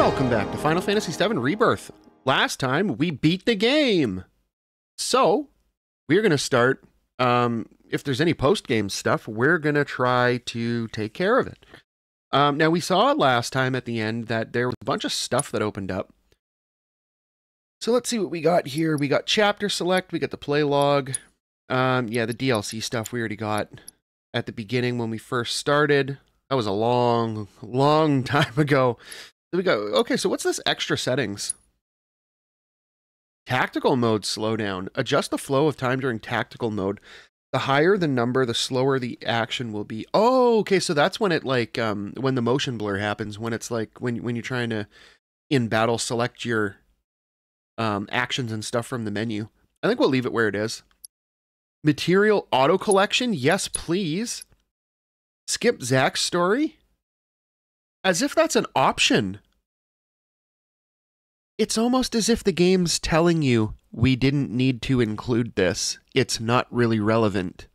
Welcome back to Final Fantasy VII Rebirth. Last time, we beat the game. So, we're going to start, if there's any post-game stuff, we're going to try to take care of it. Now, we saw last time at the end that there was a bunch of stuff that opened up. So let's see what we got here. We got chapter select, we got the play log. Yeah, the DLC stuff we already got at the beginning when we first started. That was a long, long time ago. So we go, okay, so what's this extra settings? Tactical mode slowdown. Adjust the flow of time during tactical mode. The higher the number, the slower the action will be. Oh, okay, so that's when it like, when the motion blur happens, when it's like, when you're trying to, in battle, select your actions and stuff from the menu. I think we'll leave it where it is. Material auto collection, yes please. Skip Zack's story? As if that's an option. It's almost as if the game's telling you, we didn't need to include this. It's not really relevant.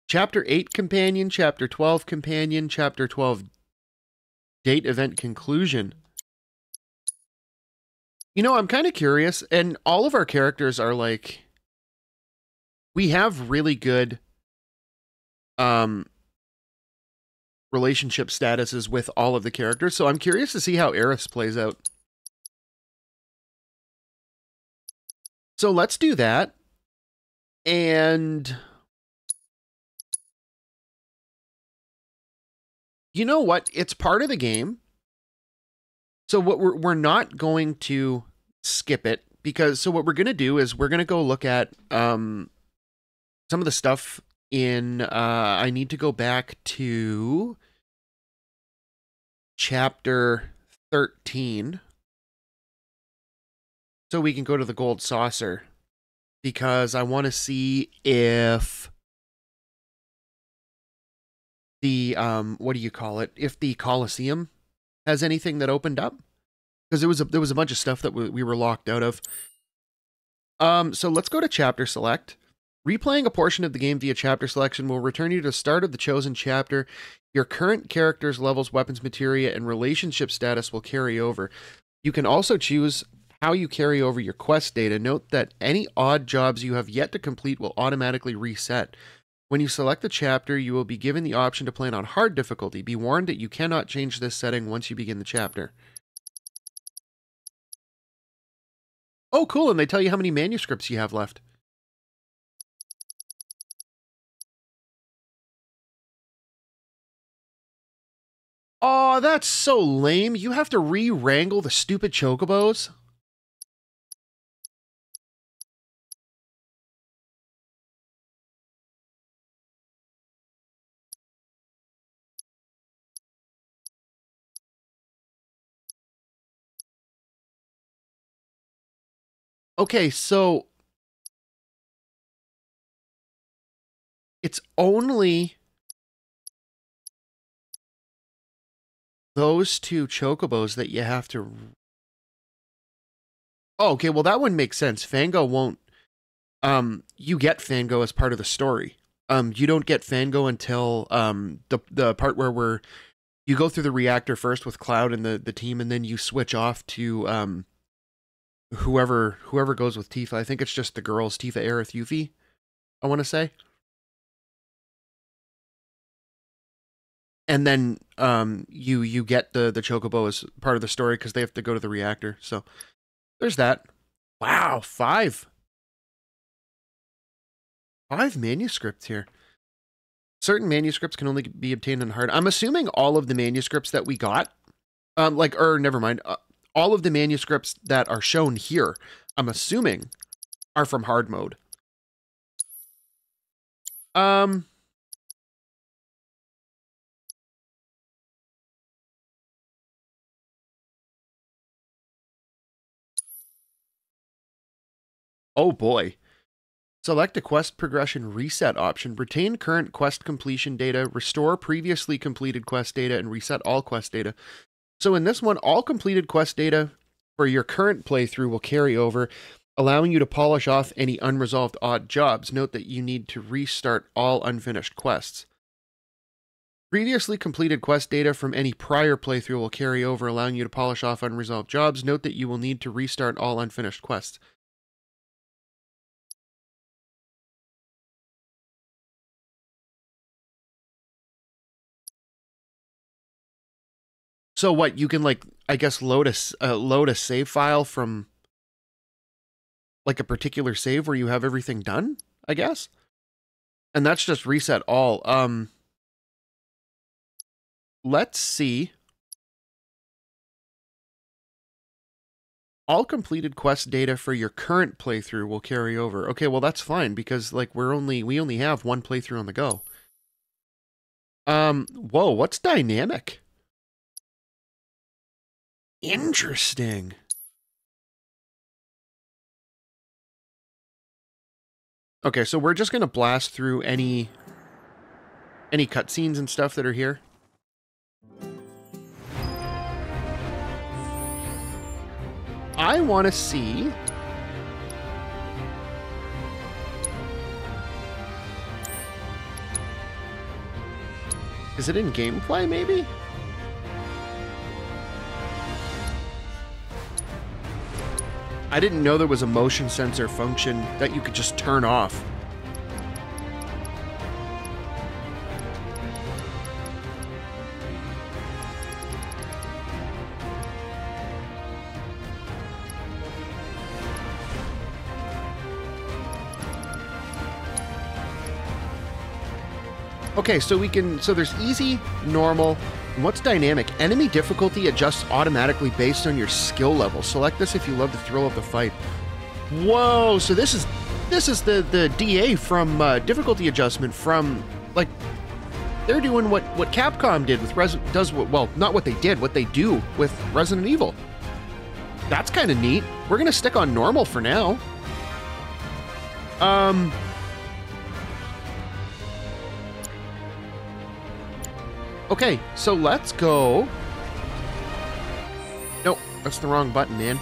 Chapter 8 companion, Chapter 12 companion, Chapter 12 date event conclusion. You know, I'm kind of curious, and all of our characters are like, we have really good relationship statuses with all of the characters, so I'm curious to see how Aerith's plays out. So let's do that. And you know what? It's part of the game. So what we're not going to skip it, because so what we're going to do is we're going to go look at some of the stuff in I need to go back to chapter 13 so we can go to the gold saucer, because I want to see if the what do you call it, if the Colosseum has anything that opened up, because there was a bunch of stuff that we were locked out of. So let's go to chapter select. Replaying a portion of the game via chapter selection will return you to the start of the chosen chapter. Your current character's levels, weapons, materia, and relationship status will carry over. You can also choose how you carry over your quest data. Note that any odd jobs you have yet to complete will automatically reset. When you select the chapter, you will be given the option to play it on hard difficulty. Be warned that you cannot change this setting once you begin the chapter. Oh, cool, and they tell you how many manuscripts you have left. Oh, that's so lame. You have to re-wrangle the stupid chocobos? Okay, so it's only those two chocobos that you have to... Oh, okay, well that one makes sense. Fango won't... you get Fango as part of the story. You don't get Fango until the part where you go through the reactor first with Cloud and the team, and then you switch off to whoever goes with Tifa. I think it's just the girls, Tifa, Aerith, Yuffie, I want to say. And then you get the Chocobo as part of the story because they have to go to the reactor. So there's that. Wow, 5 manuscripts here. Certain manuscripts can only be obtained in hard. I'm assuming all of the manuscripts that we got, never mind. All of the manuscripts that are shown here, I'm assuming, are from hard mode. Oh boy. Select a quest progression reset option. Retain current quest completion data, restore previously completed quest data, and reset all quest data. So in this one, all completed quest data for your current playthrough will carry over, allowing you to polish off any unresolved odd jobs. Note that you need to restart all unfinished quests. Previously completed quest data from any prior playthrough will carry over, allowing you to polish off unresolved jobs. Note that you will need to restart all unfinished quests. So what, you can, like, I guess load a save file from, like, a particular save where you have everything done, I guess? And that's just reset all. Let's see. All completed quest data for your current playthrough will carry over. Okay, well that's fine because like we only have one playthrough on the go. Whoa, what's dynamic? Interesting. Okay, so we're just gonna blast through any cutscenes and stuff that are here. I want to see. Is it in gameplay, maybe? I didn't know there was a motion sensor function that you could just turn off. Okay, so there's easy, normal, and what's dynamic? Enemy difficulty adjusts automatically based on your skill level. Select this if you love the thrill of the fight. Whoa, so this is the DA from difficulty adjustment from, like, they're doing what Capcom did with not what they did, what they do with Resident Evil. That's kind of neat. We're gonna stick on normal for now. Okay, so let's go. Nope, that's the wrong button, man.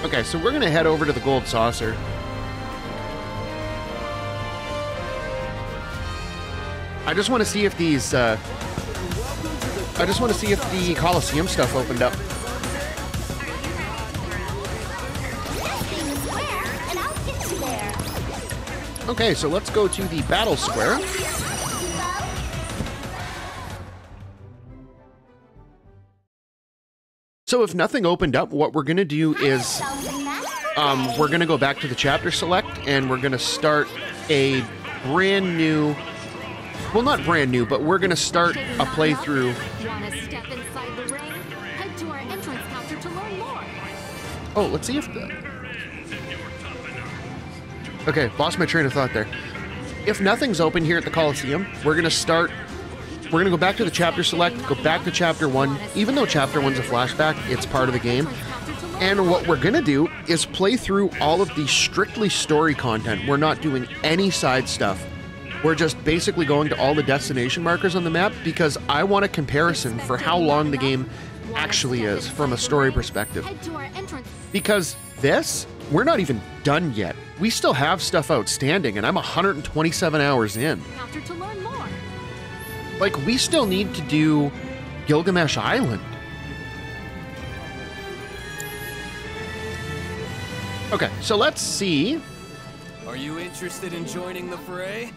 Okay, so we're gonna head over to the Gold Saucer. I just want to see if these, I just want to see if the Coliseum stuff opened up. Okay, so let's go to the Battle Square. So if nothing opened up, what we're going to do is we're going to go back to the chapter select and we're going to start a brand new, well, not brand new, but we're going to start a playthrough. Oh, let's see if okay, lost my train of thought there. If nothing's open here at the Coliseum, we're going to go back to the chapter select, go back to chapter 1. Even though chapter 1's a flashback, it's part of the game. And what we're going to do is play through all of the strictly story content. We're not doing any side stuff. We're just basically going to all the destination markers on the map because I want a comparison for how long the game actually is from a story perspective. Because this, we're not even done yet. We still have stuff outstanding and I'm 127 hours in. Like, we still need to do Gilgamesh Island. Okay, so let's see. Are you interested in joining the fray?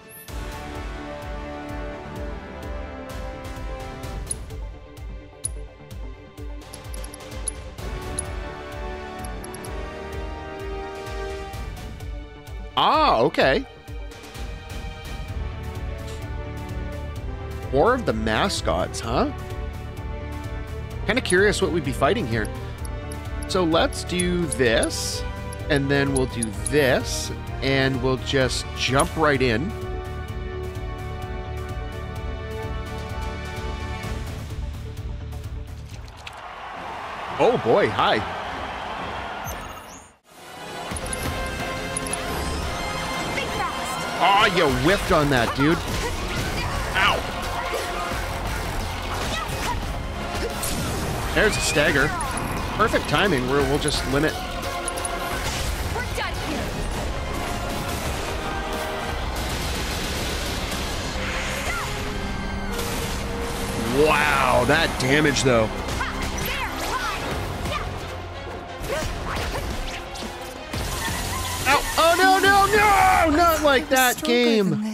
Ah, okay. War of the Mascots, huh? Kind of curious what we'd be fighting here. So let's do this, and then we'll do this, and we'll just jump right in. Oh boy, hi. Oh, you whiffed on that, dude. Ow. There's a stagger. Perfect timing. We'll just limit. We're done here. Wow, that damage though. Ow. Oh no, no, no! Not like that game.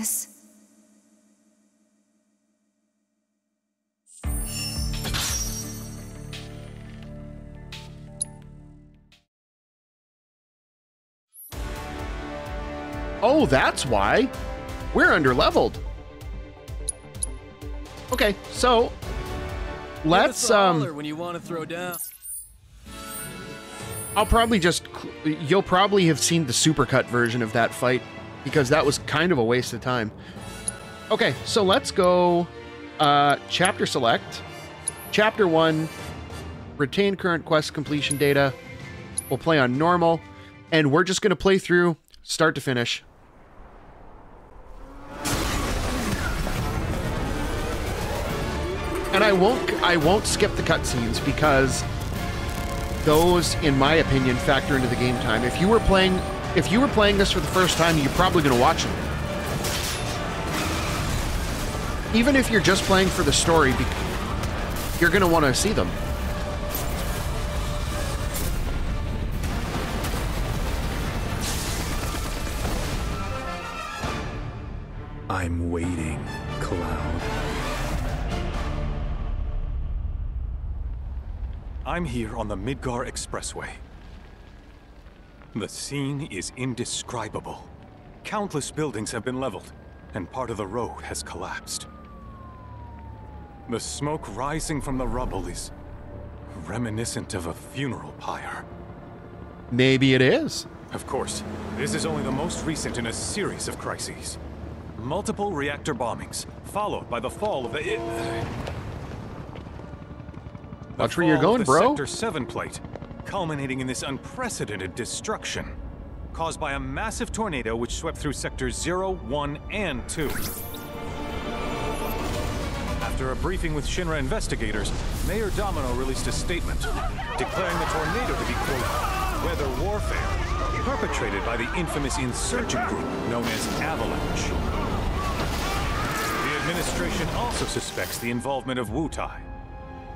Oh, that's why. We're under-leveled. Okay, so let's when you want to throw down. I'll probably just you'll probably have seen the supercut version of that fight because that was kind of a waste of time. Okay, so let's go chapter select. Chapter 1, retain current quest completion data. We'll play on normal and we're just going to play through start to finish. And I won't skip the cutscenes because those, in my opinion, factor into the game time. If you were playing this for the first time, you're probably going to watch them. Even if you're just playing for the story, you're going to want to see them. I'm waiting, Cloud. I'm here on the Midgar Expressway. The scene is indescribable. Countless buildings have been leveled, and part of the road has collapsed. The smoke rising from the rubble is reminiscent of a funeral pyre. Maybe it is. Of course, this is only the most recent in a series of crises. Multiple reactor bombings, followed by the fall of the... Watch where you're going, bro. Sector 7 plate, culminating in this unprecedented destruction, caused by a massive tornado which swept through sectors 0, 1, and 2. After a briefing with Shinra investigators, Mayor Domino released a statement declaring the tornado to be, quote, weather warfare, perpetrated by the infamous insurgent group known as Avalanche. The administration also suspects the involvement of Wutai,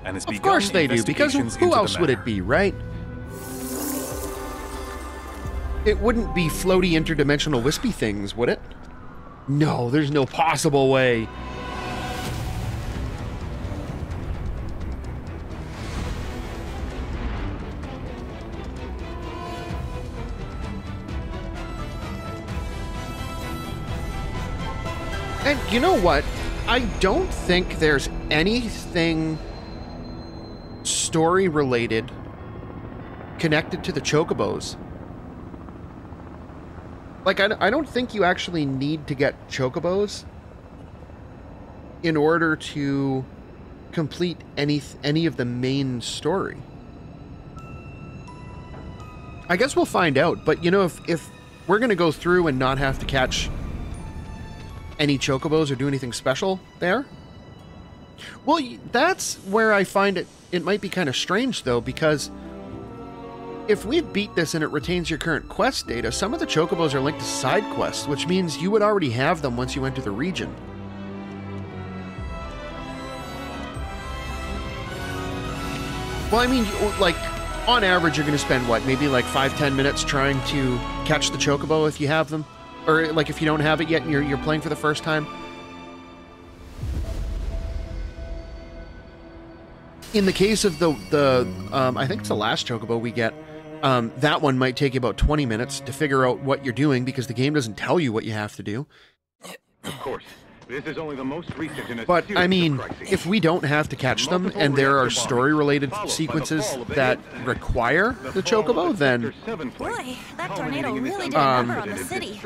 and has begun of course they do, because who else would it be, right? It wouldn't be floaty interdimensional wispy things, would it? No, there's no possible way. And you know what? I don't think there's anything story related connected to the chocobos. Like, I don't think you actually need to get chocobos in order to complete any of the main story. I guess we'll find out, but you know, if we're gonna go through and not have to catch any chocobos or do anything special there, well, that's where I find it might be kind of strange, though, because if we beat this and it retains your current quest data, some of the chocobos are linked to side quests, which means you would already have them once you enter the region. Well, I mean, like, on average, you're going to spend, what, maybe like 5-10 minutes trying to catch the chocobo if you have them? Or, like, if you don't have it yet and you're playing for the first time? In the case of the I think it's the last chocobo we get, that one might take you about 20 minutes to figure out what you're doing because the game doesn't tell you what you have to do. Of course, This is only the most recent in a But, series I mean, of crises. if we don't have to catch them, and there are story-related sequences that require the Chocobo, then Boy, that tornado really did a number on the city.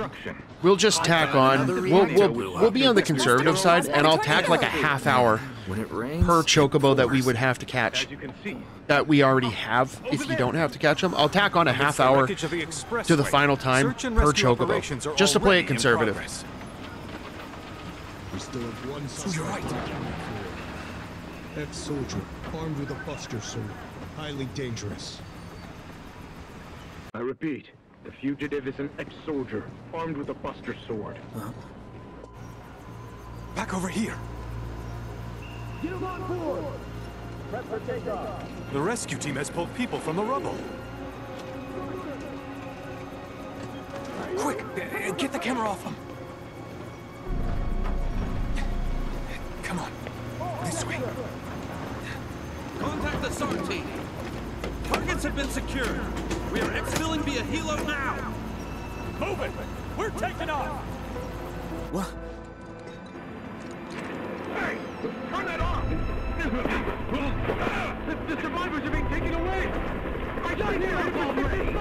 we'll just tack on. We'll be on the conservative side, and I'll tack like a half hour When it rains, per Chocobo that we would have to catch. That we already have, if you don't have to catch them. I'll tack on a half hour to the final time per Chocobo, just to play it conservative. We still have one suspect. Ex-soldier, armed with a buster sword. Highly dangerous. I repeat, the fugitive is an ex-soldier, armed with a buster sword. Back over here. Get him on board! Prep for takeoff. The rescue team has pulled people from the rubble. Quick, get the camera off them. Come on, this way. contact the SAR team. Targets have been secured. We are exfilling via helo now. Move it! We're taking off! What? Hey! Turn that off! The survivors are being taken away! I can't hear it already!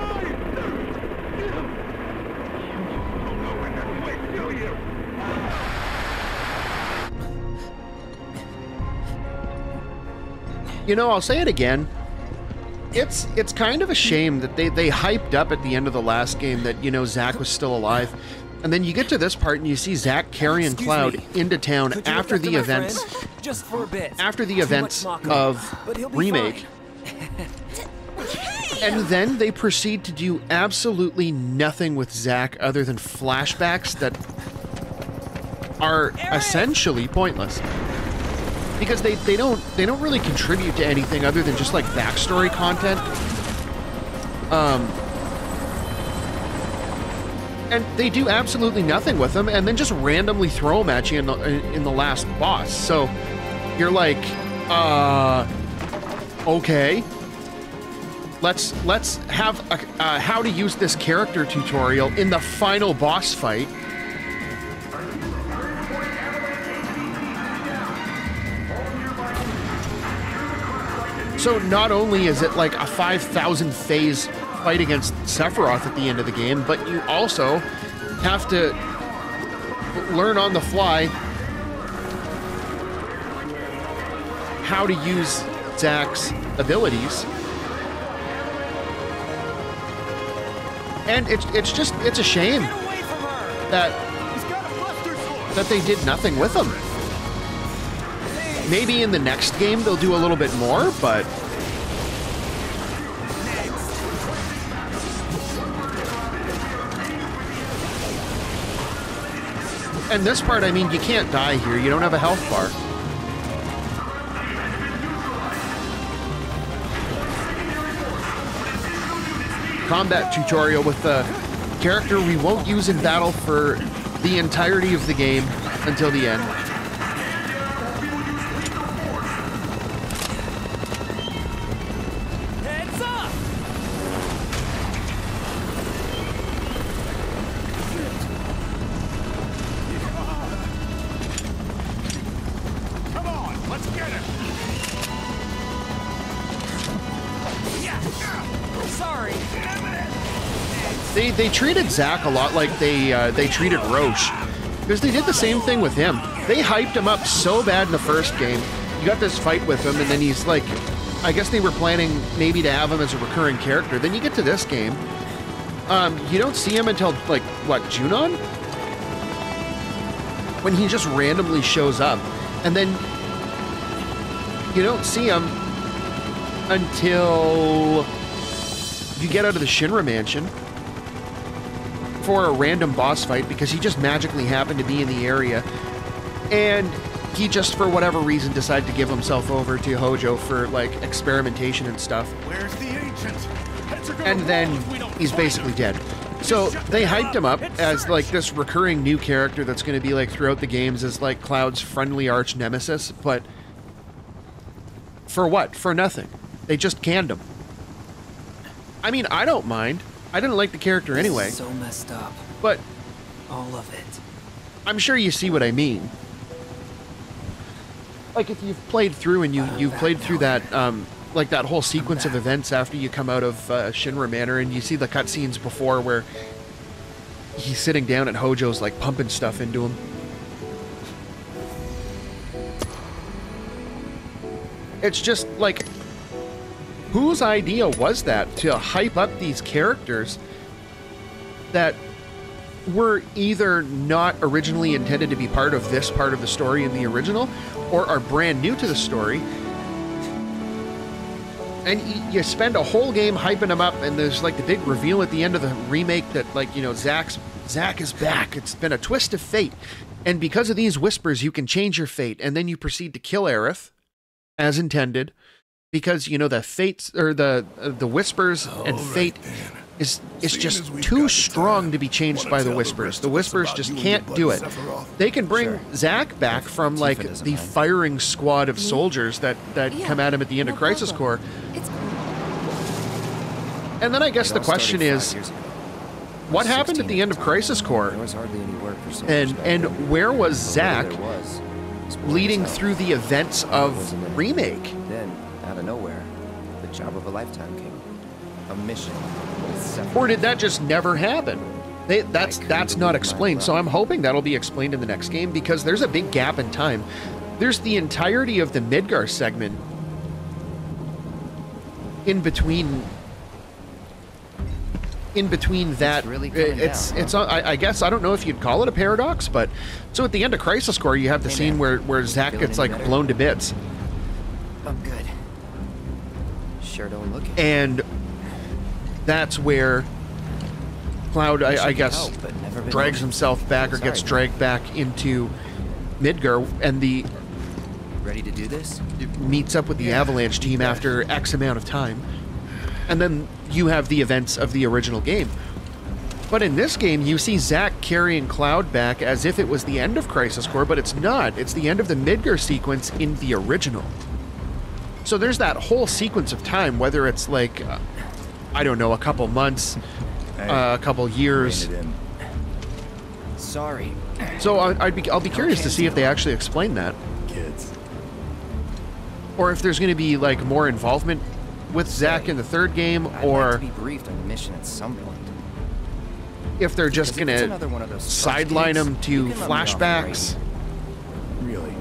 Don't know when that's way, do you? You know, I'll say it again. It's kind of a shame that they hyped up at the end of the last game that, you know, Zack was still alive. And then you get to this part and you see Zack carrying Cloud into town after the events. Just for a bit. After the events of Remake. And then they proceed to do absolutely nothing with Zack other than flashbacks that are essentially pointless. Because they don't really contribute to anything other than just like backstory content. And they do absolutely nothing with them, and then just randomly throw them at you in the last boss. So you're like, okay. Let's have a how to use this character tutorial in the final boss fight. So not only is it like a 5,000 phase fight against Sephiroth at the end of the game, but you also have to learn on the fly how to use Zack's abilities. And it's a shame that they did nothing with them. Maybe in the next game they'll do a little bit more, but and this part, I mean, you can't die here. You don't have a health bar. Combat tutorial with the character we won't use in battle for the entirety of the game until the end. Heads up! Come on, let's get him! Sorry. They treated Zack a lot like they treated Roche, because they did the same thing with him. They hyped him up so bad in the first game. You got this fight with him, and then he's like, I guess they were planning maybe to have him as a recurring character. Then you get to this game, you don't see him until like what, Junon? When he just randomly shows up, and then you don't see him until you get out of the Shinra mansion for a random boss fight, because he just magically happened to be in the area, and he just for whatever reason decided to give himself over to Hojo for like experimentation and stuff. Where's the agent? And then he's basically dead. So they hyped him up as like this recurring new character that's going to be like throughout the games as like Cloud's friendly arch nemesis, but for what? For nothing. They just canned him. I mean, I don't mind. I didn't like the character anyway. So messed up. But All of it. I'm sure you see what I mean. like if you've played through and you've played through that like that whole sequence of events after you come out of Shinra Manor, and you see the cutscenes before where he's sitting down and Hojo's like pumping stuff into him. It's just like, whose idea was that to hype up these characters that were either not originally intended to be part of this part of the story in the original, or are brand new to the story? And you spend a whole game hyping them up, and there's like the big reveal at the end of the remake that, like, you know, Zack is back. It's been a twist of fate. And because of these whispers, you can change your fate. And then you proceed to kill Aerith, as intended, because, you know, the fates, or the whispers and fate is just too strong to be changed by the whispers. The whispers just can't do it. They can bring Zack back from, like, the firing squad of soldiers that come at him at the end of Crisis Core. And then I guess the question is, what happened at the end of Crisis Core? And where was Zack leading through the events of Remake? Then, out of nowhere, the job of a lifetime came. A mission. Or did that just never happen? That's not explained, so I'm hoping that'll be explained in the next game, because there's a big gap in time. There's the entirety of the Midgar segment in between that. I guess, I don't know if you'd call it a paradox, but so at the end of Crisis Core, you have the scene where Zack gets like blown to bits. I'm good. Sure don't look it. And that's where Cloud, I guess, drags himself back, or gets dragged back into Midgar, and ready to do this? Meets up with the Avalanche team after X amount of time. And then you have the events of the original game. But in this game, you see Zack carrying Cloud back as if it was the end of Crisis Core, but it's not. It's the end of the Midgar sequence in the original. So there's that whole sequence of time, whether it's like, I don't know, a couple months, a couple years. Sorry. So I'll be curious to see if they actually explain that. Kids. Or if there's going to be like more involvement with Zack in the third game, or I'd like to be briefed on the mission at some point. If they're just going to sideline him to flashbacks. Really?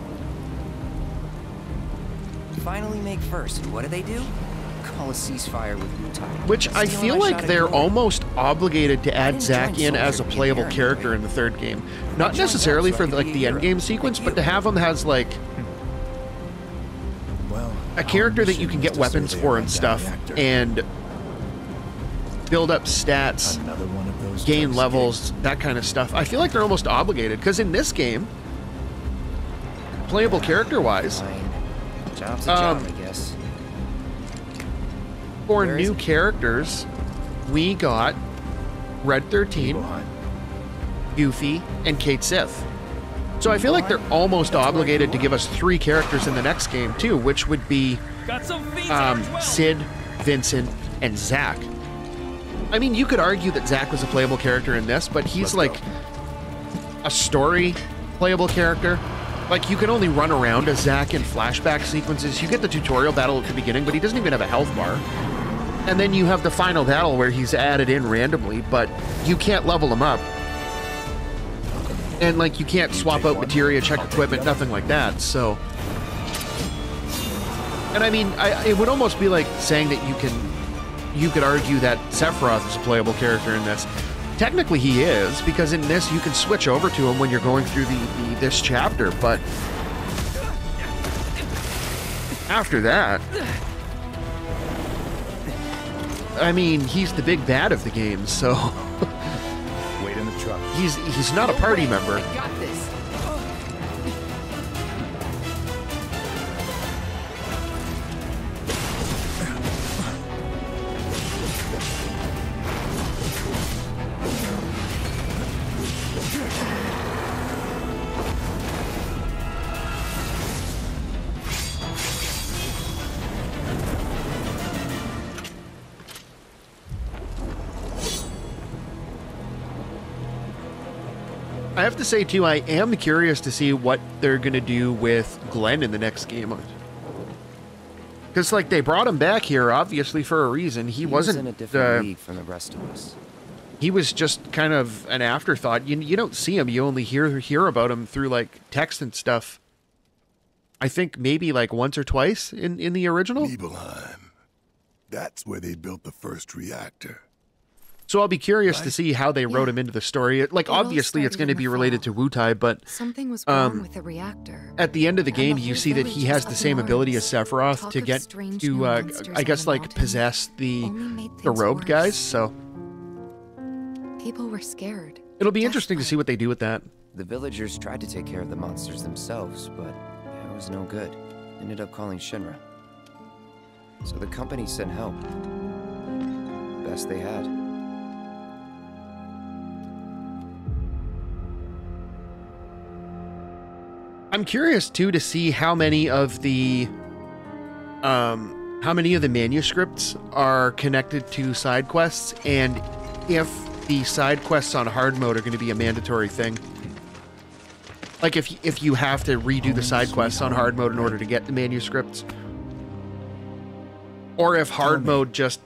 Finally make first, and what do? Call a ceasefire with Mutai. Which I feel like they're almost obligated to add Zack in as a playable character in the third game. Not necessarily for like the end game sequence, but to have him as like a character that you can get weapons for and stuff, and build up stats, gain levels, that kind of stuff. I feel like they're almost obligated, because in this game, playable character-wise, job's a job, I guess. For new characters, we got Red 13, Goofy, and Kate Sith. So I feel like they're almost obligated to give us 3 characters in the next game too, which would be Sid, Vincent, and Zack. I mean, you could argue that Zack was a playable character in this, but he's like a story playable character. Like, you can only run around as Zack in flashback sequences. You get the tutorial battle at the beginning, but he doesn't even have a health bar. And then you have the final battle where he's added in randomly, but you can't level him up. And, like, you can't swap out materia, check equipment, nothing like that, so... And, I mean, it would almost be like saying that you could argue that Sephiroth is a playable character in this. Technically, he is, because in this, you can switch over to him when you're going through this chapter, but... After that... I mean, he's the big bad of the game, so... Wait in the truck. He's not a party member. I got this. I have to say, too, I am curious to see what they're going to do with Glenn in the next game. Because, like, they brought him back here, obviously, for a reason. He wasn't in a different league from the rest of us. He was just kind of an afterthought. You don't see him. You only hear about him through, like, text and stuff. I think maybe, like, once or twice in the original. Nibelheim. That's where they built the first reactor. So I'll be curious to see how they wrote him into the story. Like, obviously, it's going to be related to Wutai, but something was wrong with the reactor. At the end of the game, you see that he has the same ability as Sephiroth to get to, I guess, like, possess the robed guys. So people were scared. It'll be interesting to see what they do with that. The villagers tried to take care of the monsters themselves, but it was no good. Ended up calling Shinra. So the company sent help. Best they had. I'm curious too to see how many of the manuscripts are connected to side quests, and if the side quests on hard mode are going to be a mandatory thing. Like if you have to redo the side quests on hard mode in order to get the manuscripts, or if hard mode just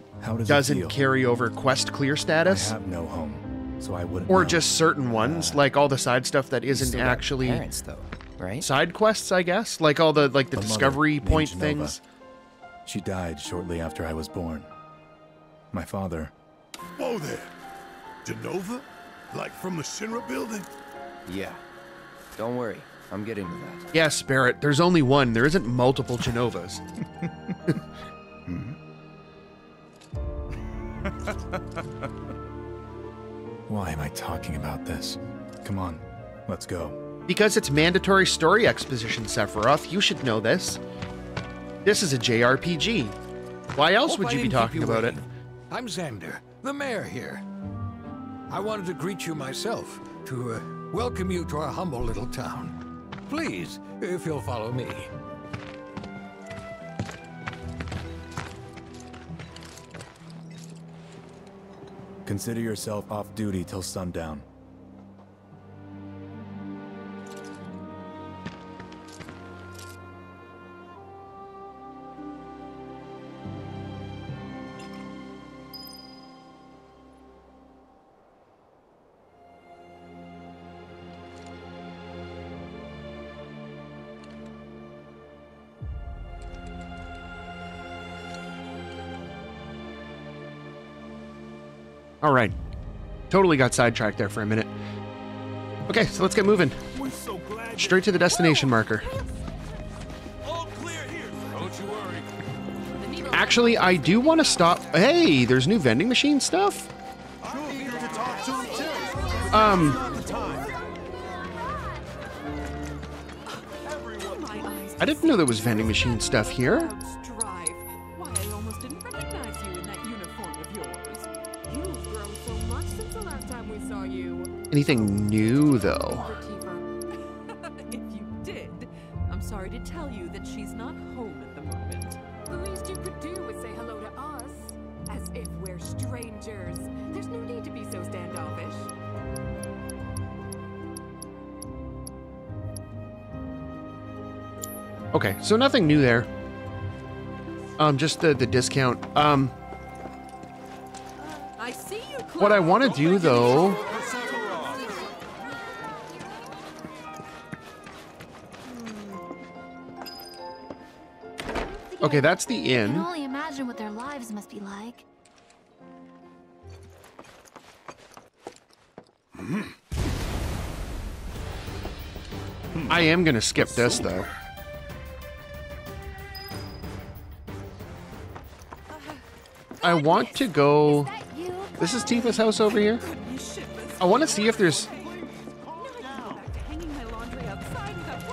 doesn't carry over quest clear status. I have no home, so I wouldn't. Or know. just certain ones, like all the side stuff that isn't actually parents, though. Right? Side quests, I guess, like all the the discovery point things. She died shortly after I was born. My father. Whoa there, Genova? Like from the Shinra building? Yeah. Don't worry, I'm getting to that. Yes, Barrett. There's only one. There isn't multiple Genovas. Why am I talking about this? Come on, let's go. Because it's mandatory story exposition, Sephiroth. You should know this. This is a JRPG. Why else would you be talking about it? I'm Xander, the mayor here. I wanted to greet you myself, to welcome you to our humble little town. Please, if you'll follow me. Consider yourself off duty till sundown. All right. Totally got sidetracked there for a minute. Okay, so let's get moving. Straight to the destination marker. All clear here. Don't you worry. Actually, I do want to stop. Hey, there's new vending machine stuff. I didn't know there was vending machine stuff here. Anything new, though? If you did, I'm sorry to tell you that she's not home at the moment. The least you could do is say hello to us, as if we're strangers. There's no need to be so standoffish. Okay, so nothing new there. Just the discount. I see you. What I want to do, though. Okay, that's the inn. I can only imagine what their lives must be like. I am gonna skip this though. I want to go. This is Tifa's house over here. I want to see if there's.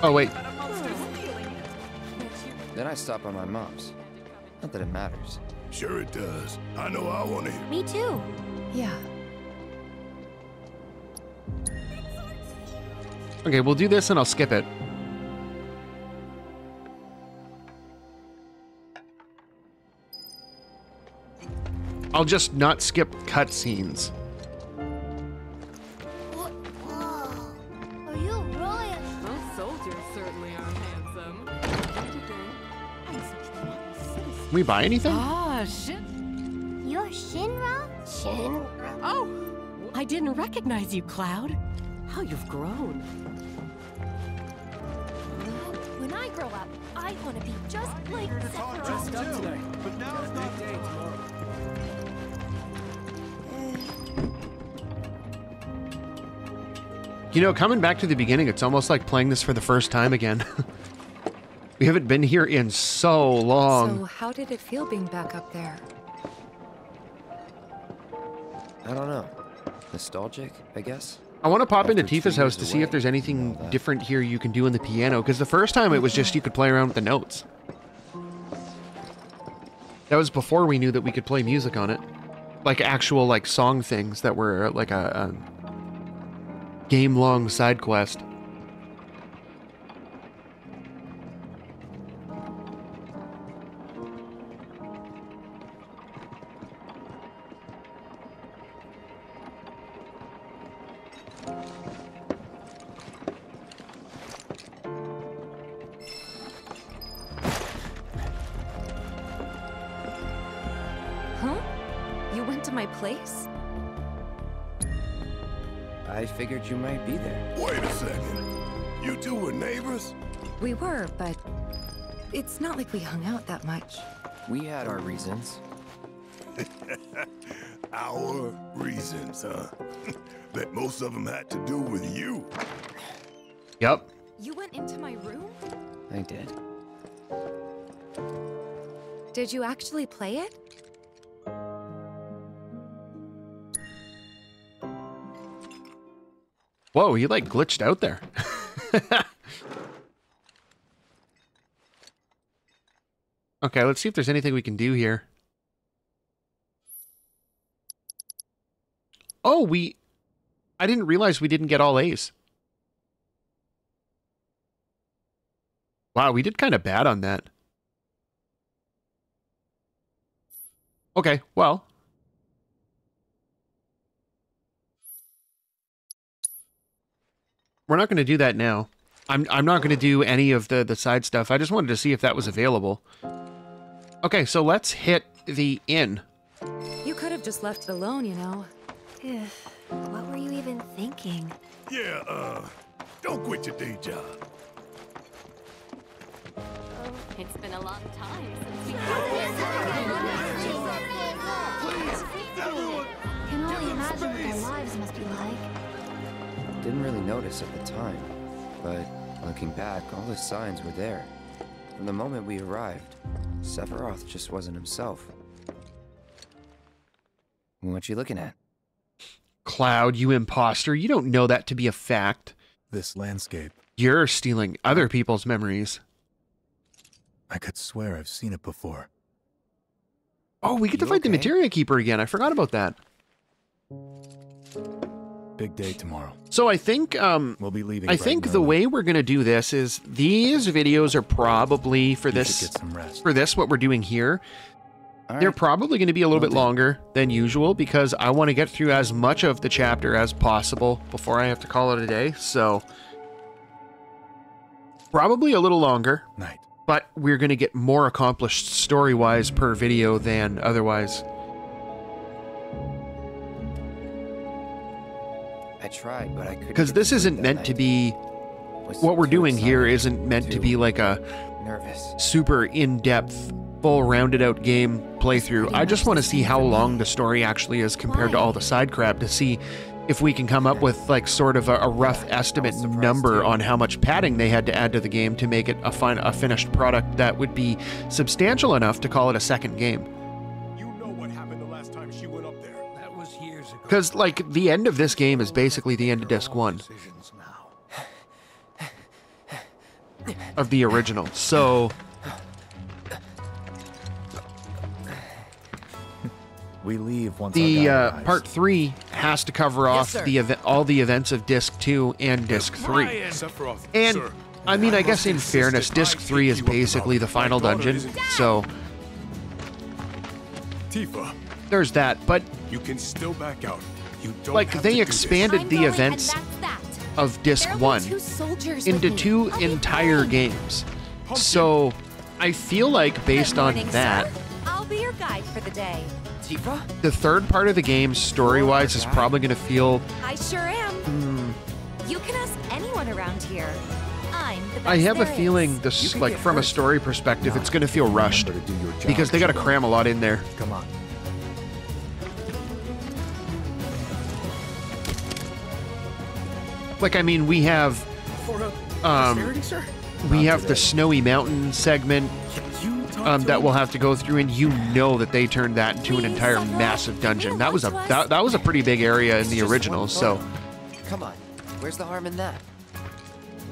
Oh wait. Then I stop by my mom's. Not that it matters. Sure it does. I know I want to hear. Me too. Yeah. Okay, we'll do this and I'll skip it. I'll just not skip cutscenes. Can we buy anything? Ah, shit. You're Shinra? Shinra? Oh, I didn't recognize you, Cloud. How you've grown. When I grow up, I want to be just like Sephiroth. But now it's not day tomorrow. You know, coming back to the beginning, it's almost like playing this for the first time again. We haven't been here in so long. So how did it feel being back up there? I don't know. Nostalgic, I guess? I want to pop into After 2 Tifa's house years to see if away, there's anything all that. different here you can do in the piano, because the first time it was just you could play around with the notes. That was before we knew that we could play music on it. Like actual like song things that were like a game-long side quest. Huh? You went to my place? I figured you might be there. Wait a second. You two were neighbors? We were, but it's not like we hung out that much. We had our reasons. Our reasons, huh? Bet most of them had to do with you. Yep. You went into my room? I did. Did you actually play it? Whoa, he like glitched out there. Okay, let's see if there's anything we can do here. Oh, I didn't realize we didn't get all A's. Wow, we did kind of bad on that. Okay, well. We're not going to do that now. I'm not going to do any of the side stuff. I just wanted to see if that was available. Okay, so let's hit the inn. You could have just left it alone, you know. What were you even thinking? Yeah, don't quit your day job. It's been a long time since we Can only imagine what their lives must be like. Didn't really notice at the time, but looking back, all the signs were there. From the moment we arrived, Sephiroth just wasn't himself. What you looking at? Cloud, you imposter. You don't know that to be a fact. This landscape. You're stealing other people's memories. I could swear I've seen it before. Oh, we get to fight the Materia Keeper again. I forgot about that. Big day tomorrow. So I think we'll be leaving. I think the way we're gonna do this is these videos are probably for this what we're doing here. They're probably going to be a little bit longer than usual because I want to get through as much of the chapter as possible before I have to call it a day. So probably a little longer. Night. But we're going to get more accomplished story-wise per video than otherwise. I tried, but I couldn't. Because this isn't meant to be... What we're doing here isn't meant to be like a super in-depth, full rounded-out game playthrough. I just want to see how long the story actually is compared to all the side crap to see if we can come up with like sort of a rough estimate number on how much padding they had to add to the game to make it a finished product that would be substantial enough to call it a second game. You know what happened the last time she went up there. That was years ago. Because like the end of this game is basically the end of disc 1 of the original. So we leave once the our guy arrives. part 3 has to cover off all the events of disc 2 and disc 3. And I mean, I guess in fairness, disc 3 is basically the final dungeon. So Tifa, there's that, but you can still back out. You don't like have they to do expanded the events of disc 1 into 2 entire games. So I feel like based on that, guide for the day. Tifa? The third part of the game, story-wise, is probably going to feel... I sure am. You can ask anyone around here. I'm the best I have a there feeling is. this, like, from a story perspective, it's going to feel rushed. Because they got to cram a lot in there. Come on. Like, I mean, we have... we have the Snowy Mountain segment that we'll have to go through, and you know that they turned that into an entire massive dungeon. That was a that was a pretty big area in the original, so... Come on, where's the harm in that?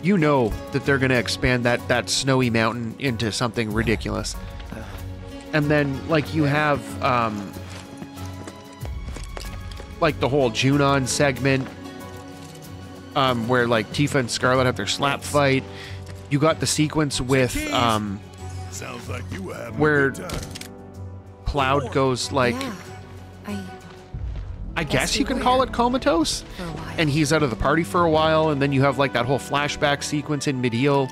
You know that they're going to expand that Snowy Mountain into something ridiculous. And then, like, you have, like, the whole Junon segment, where, like, Tifa and Scarlet have their slap fight. You got the sequence with, Sounds like you were having where a good time. Cloud goes, like, I guess you can call it comatose, and he's out of the party for a while, and then you have, like, that whole flashback sequence in Mideel.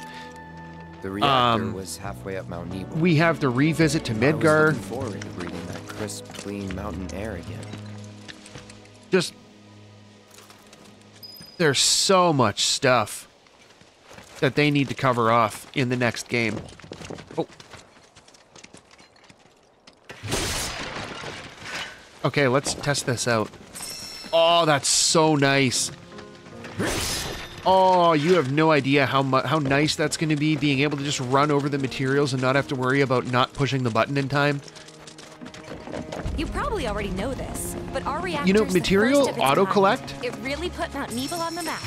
The reactor was halfway up Mount Nebo. We have the revisit to Midgar. I was looking forward to breathing that crisp, clean mountain air again. Just... There's so much stuff that they need to cover off in the next game. Oh. Okay, let's test this out. Oh, that's so nice. Oh, you have no idea how nice that's going to be, being able to just run over the materials and not have to worry about not pushing the button in time. You probably already know this, but our reactor's You know, the material first of its auto-collect? kind. It really put Mount Nebo on the map.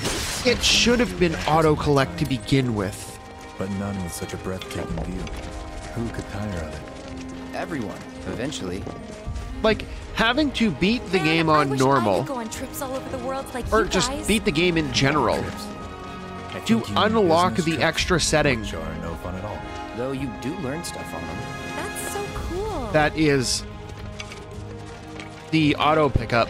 It should have been auto-collect to begin with. But none with such a breathtaking view. Who could tire of it? Everyone, eventually. Like, having to beat the game I on wish normal, I could go on trips all over the world like or you just guys. beat the game in general, to unlock the extra setting. Sure, no fun at all. Though you do learn stuff on them. That's so cool. That is the auto pickup.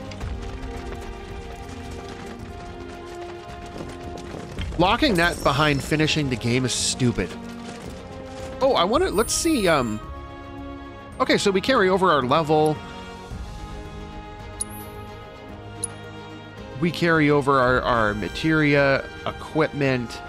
Locking that behind finishing the game is stupid. Oh, I want to, let's see, okay, so we carry over our level. We carry over our materia, equipment.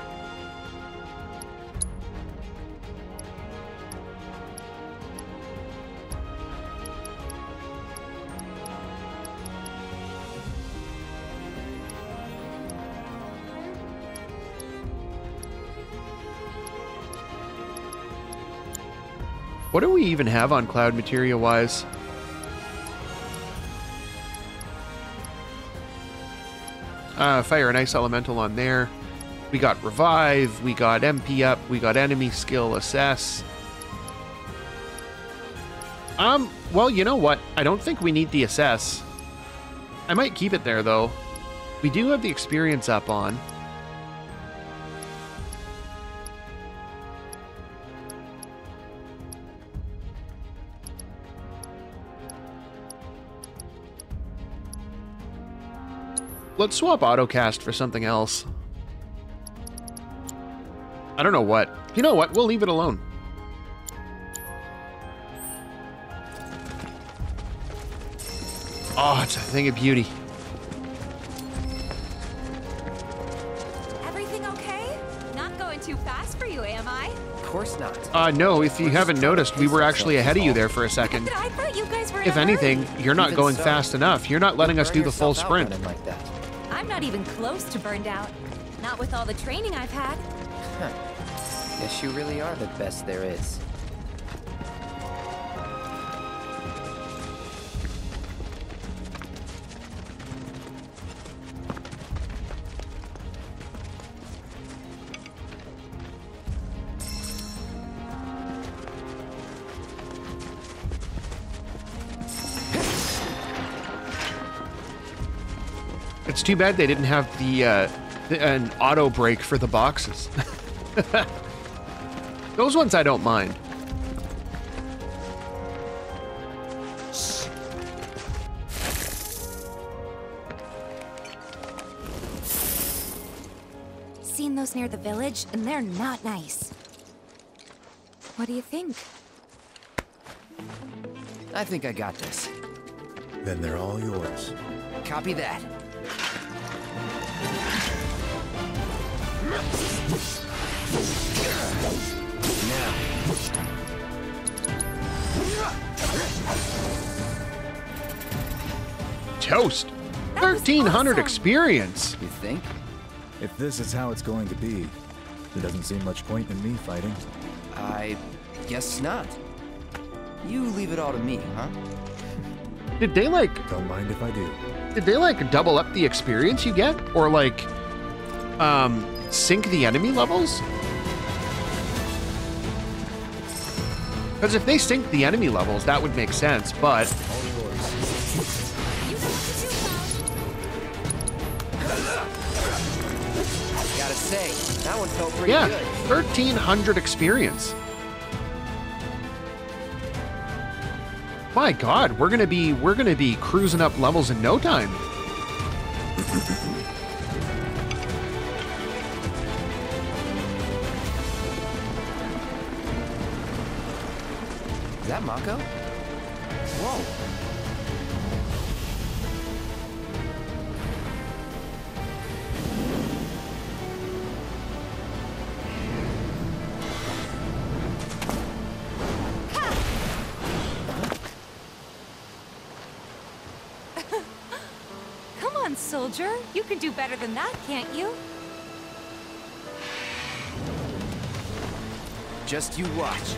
What do we even have on Cloud materia-wise? Fire and Ice Elemental on there. We got Revive, we got MP up, we got Enemy Skill Assess. Well, you know what? I don't think we need the Assess. I might keep it there, though. We do have the Experience up on. Let's swap AutoCast for something else. I don't know what. You know what? We'll leave it alone. Oh, it's a thing of beauty. Everything okay? Not going too fast for you, am I? Of course not. No, if you haven't noticed, we were actually ahead of you there for a second. I thought you guys were in If a anything, hurry. you're not Even going so, fast enough. You're not letting us do the full sprint. Like that. I'm not even close to burned out. Not with all the training I've had. Huh. Guess you really are the best there is. It's too bad they didn't have an auto brake for the boxes. Those ones I don't mind. Seen those near the village, and they're not nice. What do you think? I think I got this. Then they're all yours. Copy that. Now. Toast. 1,300 experience. You think? If this is how it's going to be, there doesn't seem much point in me fighting. I guess not. You leave it all to me, huh? Did they like... Don't mind if I do. Did they like double up the experience you get? Or like, sync the enemy levels? Because if they sync the enemy levels, that would make sense, but... Gotta say, that one felt pretty yeah, good. 1,300 experience. My God, we're gonna be cruising up levels in no time. Is that Mako? Whoa. Come on, soldier. You can do better than that, can't you? Just you watch.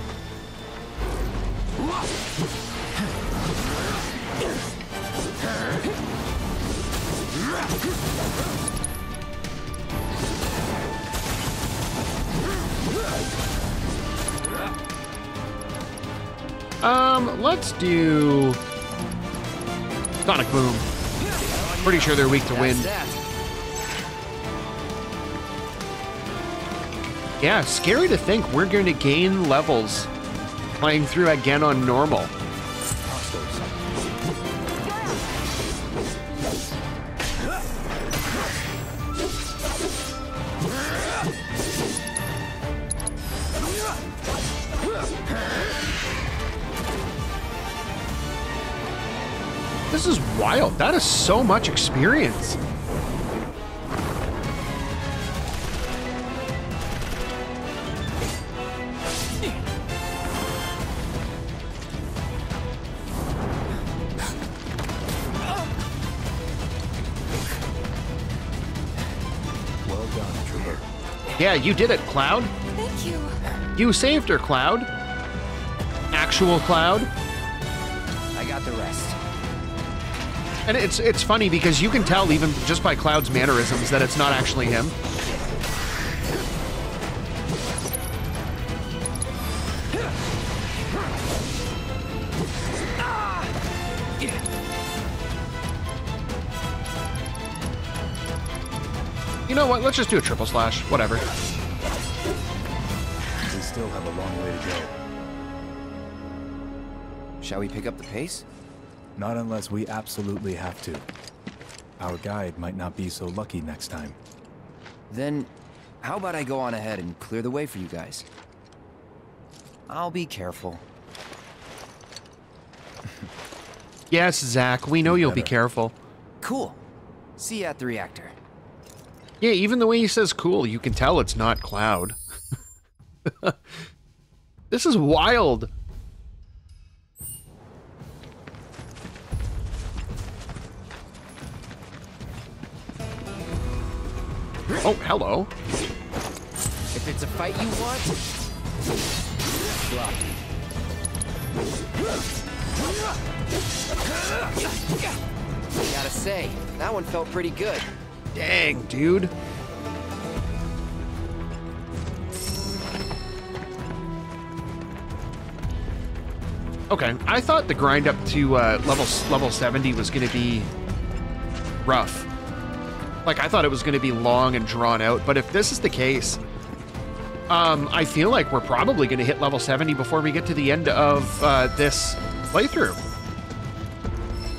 Let's do Sonic Boom. Pretty sure they're weak to wind. Yeah, scary to think we're going to gain levels playing through again on normal. This is wild. That is so much experience. Well done, Trooper. Yeah, you did it, Cloud. Thank you. You saved her, Cloud. Actual Cloud. I got the rest. And it's funny because you can tell even just by Cloud's mannerisms that it's not actually him. You know what? Let's just do a triple slash. Whatever. We still have a long way to go. Shall we pick up the pace? Not unless we absolutely have to. Our guide might not be so lucky next time. Then, how about I go on ahead and clear the way for you guys? I'll be careful. Yes, Zach, we know you'll be careful. Cool. See you at the reactor. Yeah, even the way he says cool, you can tell it's not Cloud. This is wild. Oh, hello. If it's a fight you want, drop. Gotta say, that one felt pretty good. Dang, dude. Okay, I thought the grind up to level 70 was going to be rough. Like, I thought it was going to be long and drawn out, but if this is the case, I feel like we're probably going to hit level 70 before we get to the end of this playthrough.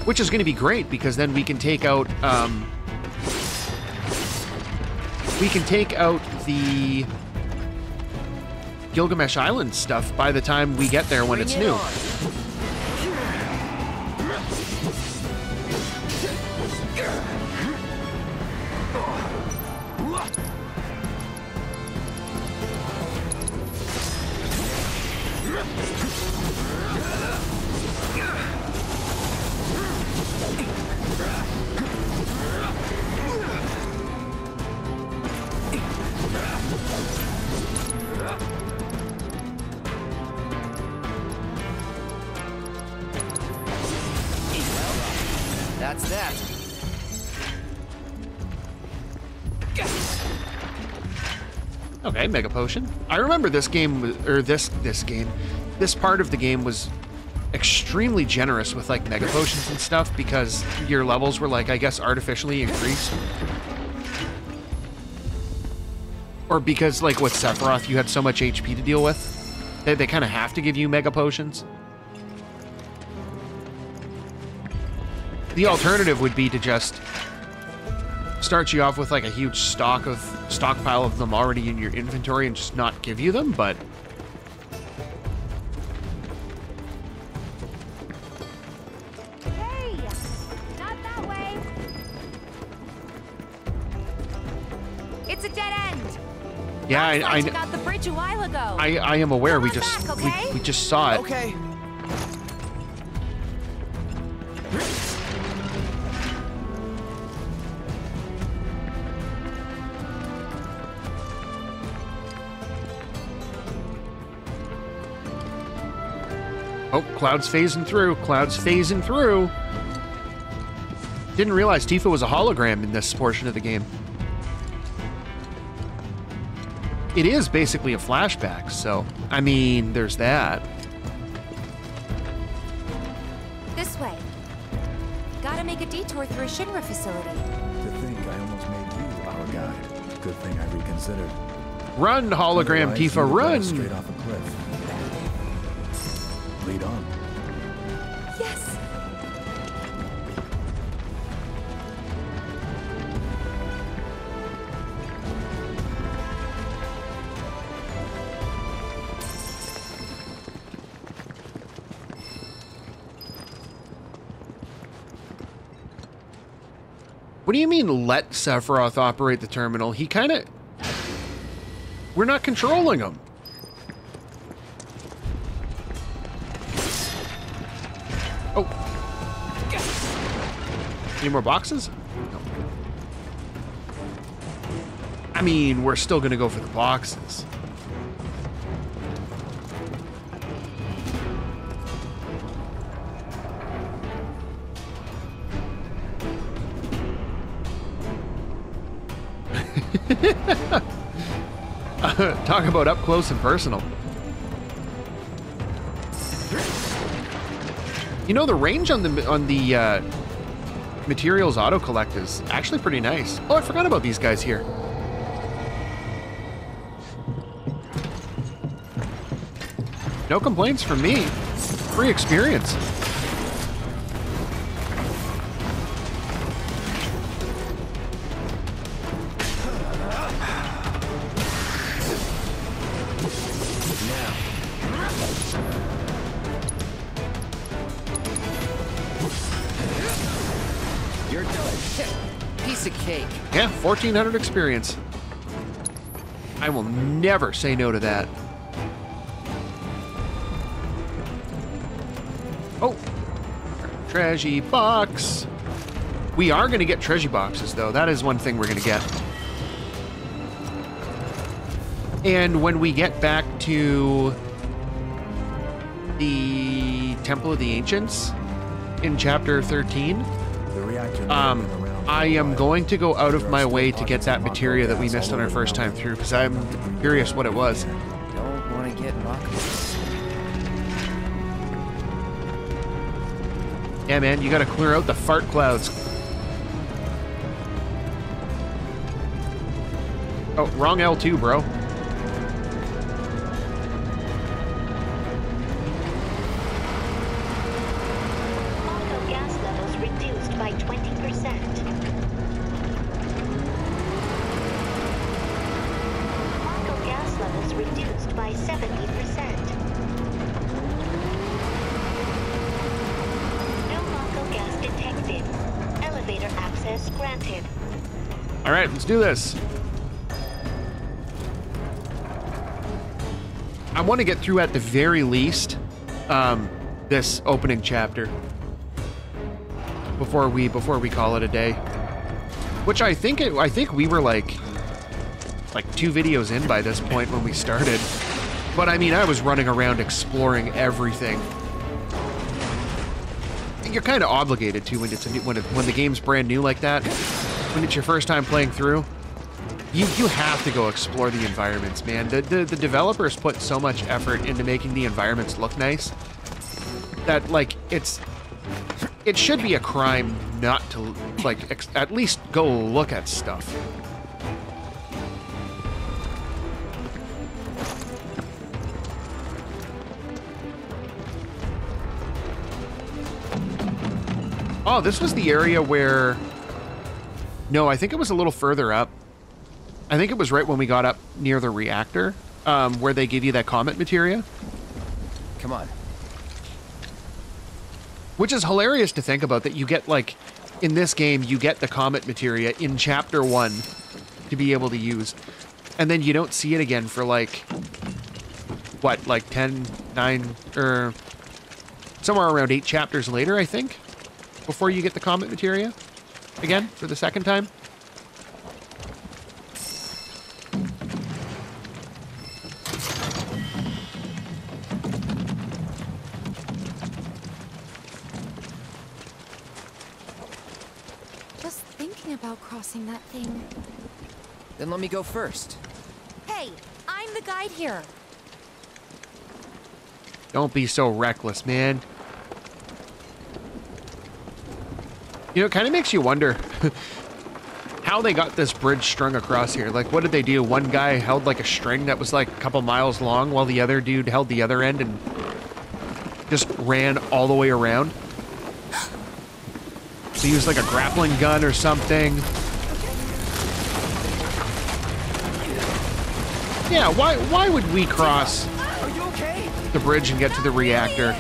Which is going to be great, because then we can take out, the Gilgamesh Island stuff by the time we get there when it's new. That's that. Okay, Mega Potion. I remember this game, or this game, this part of the game was extremely generous with like Mega Potions and stuff because your levels were like, I guess, artificially increased. Or because like with Sephiroth, you had so much HP to deal with, they kind of have to give you Mega Potions. The alternative would be to just start you off with like a huge stockpile of them already in your inventory and just not give you them, but Hey, not that way. It's a dead end. yeah, I got the bridge a while ago. I am aware. We Come on just back, okay? we just saw it. Okay. Oh, Cloud's phasing through. Cloud's phasing through. Didn't realize Tifa was a hologram in this portion of the game. It is basically a flashback, so, I mean, there's that. This way. Gotta make a detour through a Shinra facility. To think I almost made you our guide. Good thing I reconsidered. Run, hologram Otherwise, Tifa, you'd have run! Straight off a cliff. Lead on. Yes. What do you mean let Sephiroth operate the terminal? He kind of... We're not controlling him. Oh. Any more boxes? No. I mean, we're still gonna go for the boxes. Talk about up close and personal. You know, the range on the materials auto collect is actually pretty nice. Oh, I forgot about these guys here. No complaints from me. Free experience. You're done. Piece of cake. Yeah, 1,400 experience. I will never say no to that. Oh, treasure box. We are going to get treasure boxes, though. That is one thing we're going to get. And when we get back to the Temple of the Ancients in Chapter 13, I am going to go out of my way to get that materia that we missed on our first time through, because I'm curious what it was. Don't want to get mocked. Yeah, man, you gotta clear out the fart clouds. Oh, wrong L2, bro. Gas levels reduced by 20%. Marco gas levels reduced by 70%. No Marco gas detected. Elevator access Access granted. All right, let's do this. I want to get through at the very least this opening chapter before we call it a day. Which I think we were like 2 videos in by this point when we started. But I mean, I was running around exploring everything. You're kind of obligated to when the game's brand new like that. When it's your first time playing through, you have to go explore the environments, man. The developers put so much effort into making the environments look nice that like it should be a crime not to like at least go look at stuff. Oh, this was the area where... No, I think it was a little further up. I think it was right when we got up near the reactor, where they give you that comet materia. Come on. Which is hilarious to think about, that you get, like, in this game, you get the comet materia in Chapter 1 to be able to use. And then you don't see it again for, like, what, like 10, 9, or somewhere around 8 chapters later, I think, before you get the comet materia again for the second time. Just thinking about crossing that thing. Then let me go first. Hey, I'm the guide here. Don't be so reckless, man. You know, it kind of makes you wonder how they got this bridge strung across here. Like, what did they do? One guy held like a string that was like a couple miles long while the other dude held the other end and just ran all the way around. They used like a grappling gun or something. Yeah, why would we cross the bridge and get to the reactor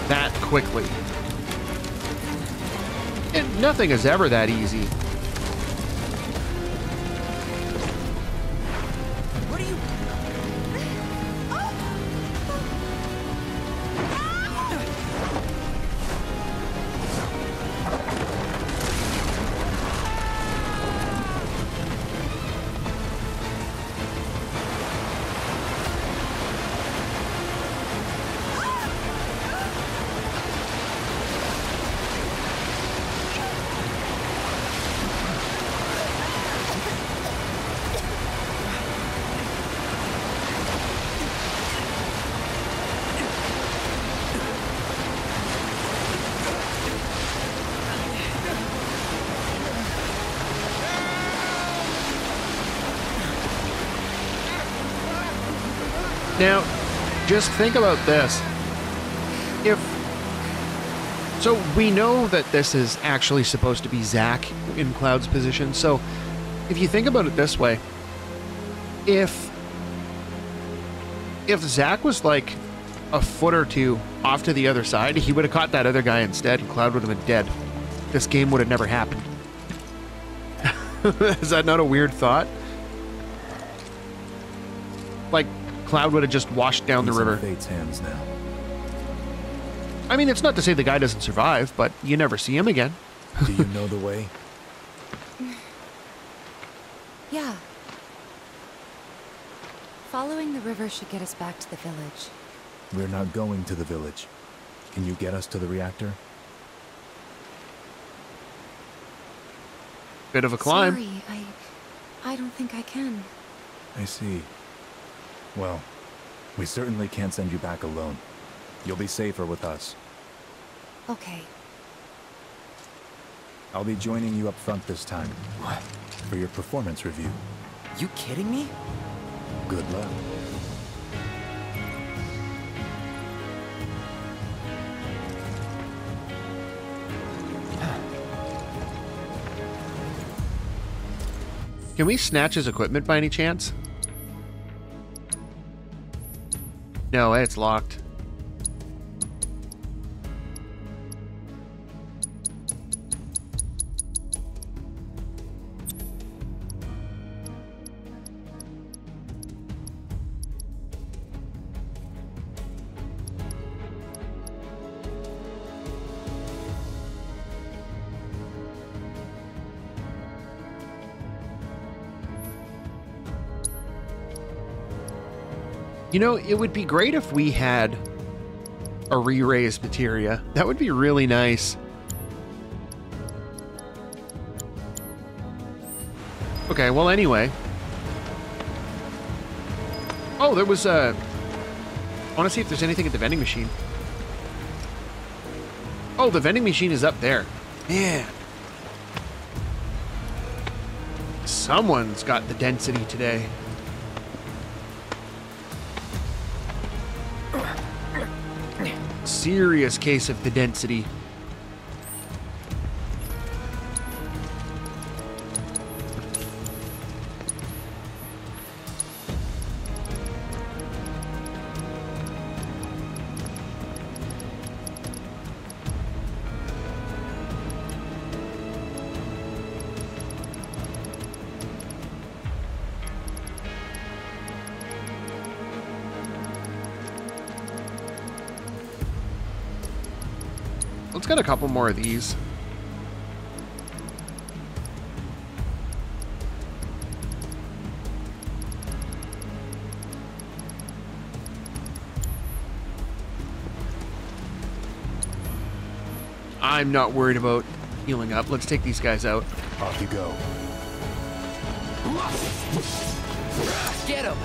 that quickly? And nothing is ever that easy. What are you... Now, just think about this. So we know that this is actually supposed to be Zack in Cloud's position, so if you think about it this way, if Zack was like a foot or two off to the other side, he would have caught that other guy instead, and Cloud would have been dead. This game would have never happened. Is that not a weird thought? Like, Cloud would have just washed down the river. Fate's hands now. I mean, it's not to say the guy doesn't survive, but you never see him again. Do you know the way? Yeah. Following the river should get us back to the village. We're not going to the village. Can you get us to the reactor? Bit of a climb. Sorry, I don't think I can. I see. Well, we certainly can't send you back alone. You'll be safer with us. Okay. I'll be joining you up front this time. What? For your performance review. You kidding me? Good luck. Can we snatch his equipment by any chance? No, it's locked. You know, it would be great if we had a re-raised materia. That would be really nice. Okay, well, anyway. Oh, there was a... I want to see if there's anything at the vending machine. Oh, the vending machine is up there. Man. Someone's got the density today. Serious case of the density. Let's get a couple more of these. I'm not worried about healing up. Let's take these guys out. Off you go. Get him!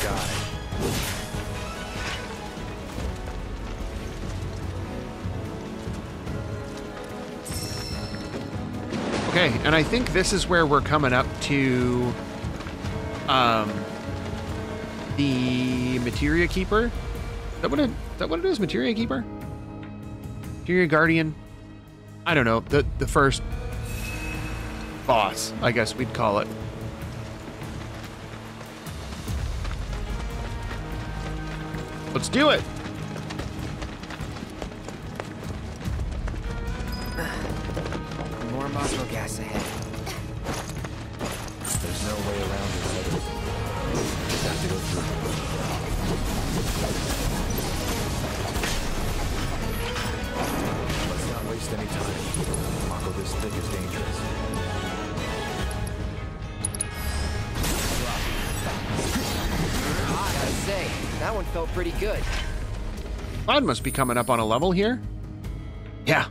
Got it. Okay, and I think this is where we're coming up to the Materia Keeper. Is that what it is? Materia Keeper? Materia Guardian? I don't know. The first boss, I guess we'd call it. Let's do it. More Mako gas ahead. There's no way around this. Just have to go through. Let's not waste any time. Mako this thick is dangerous. I gotta say, that one felt pretty good. Cloud must be coming up on a level here. Yeah.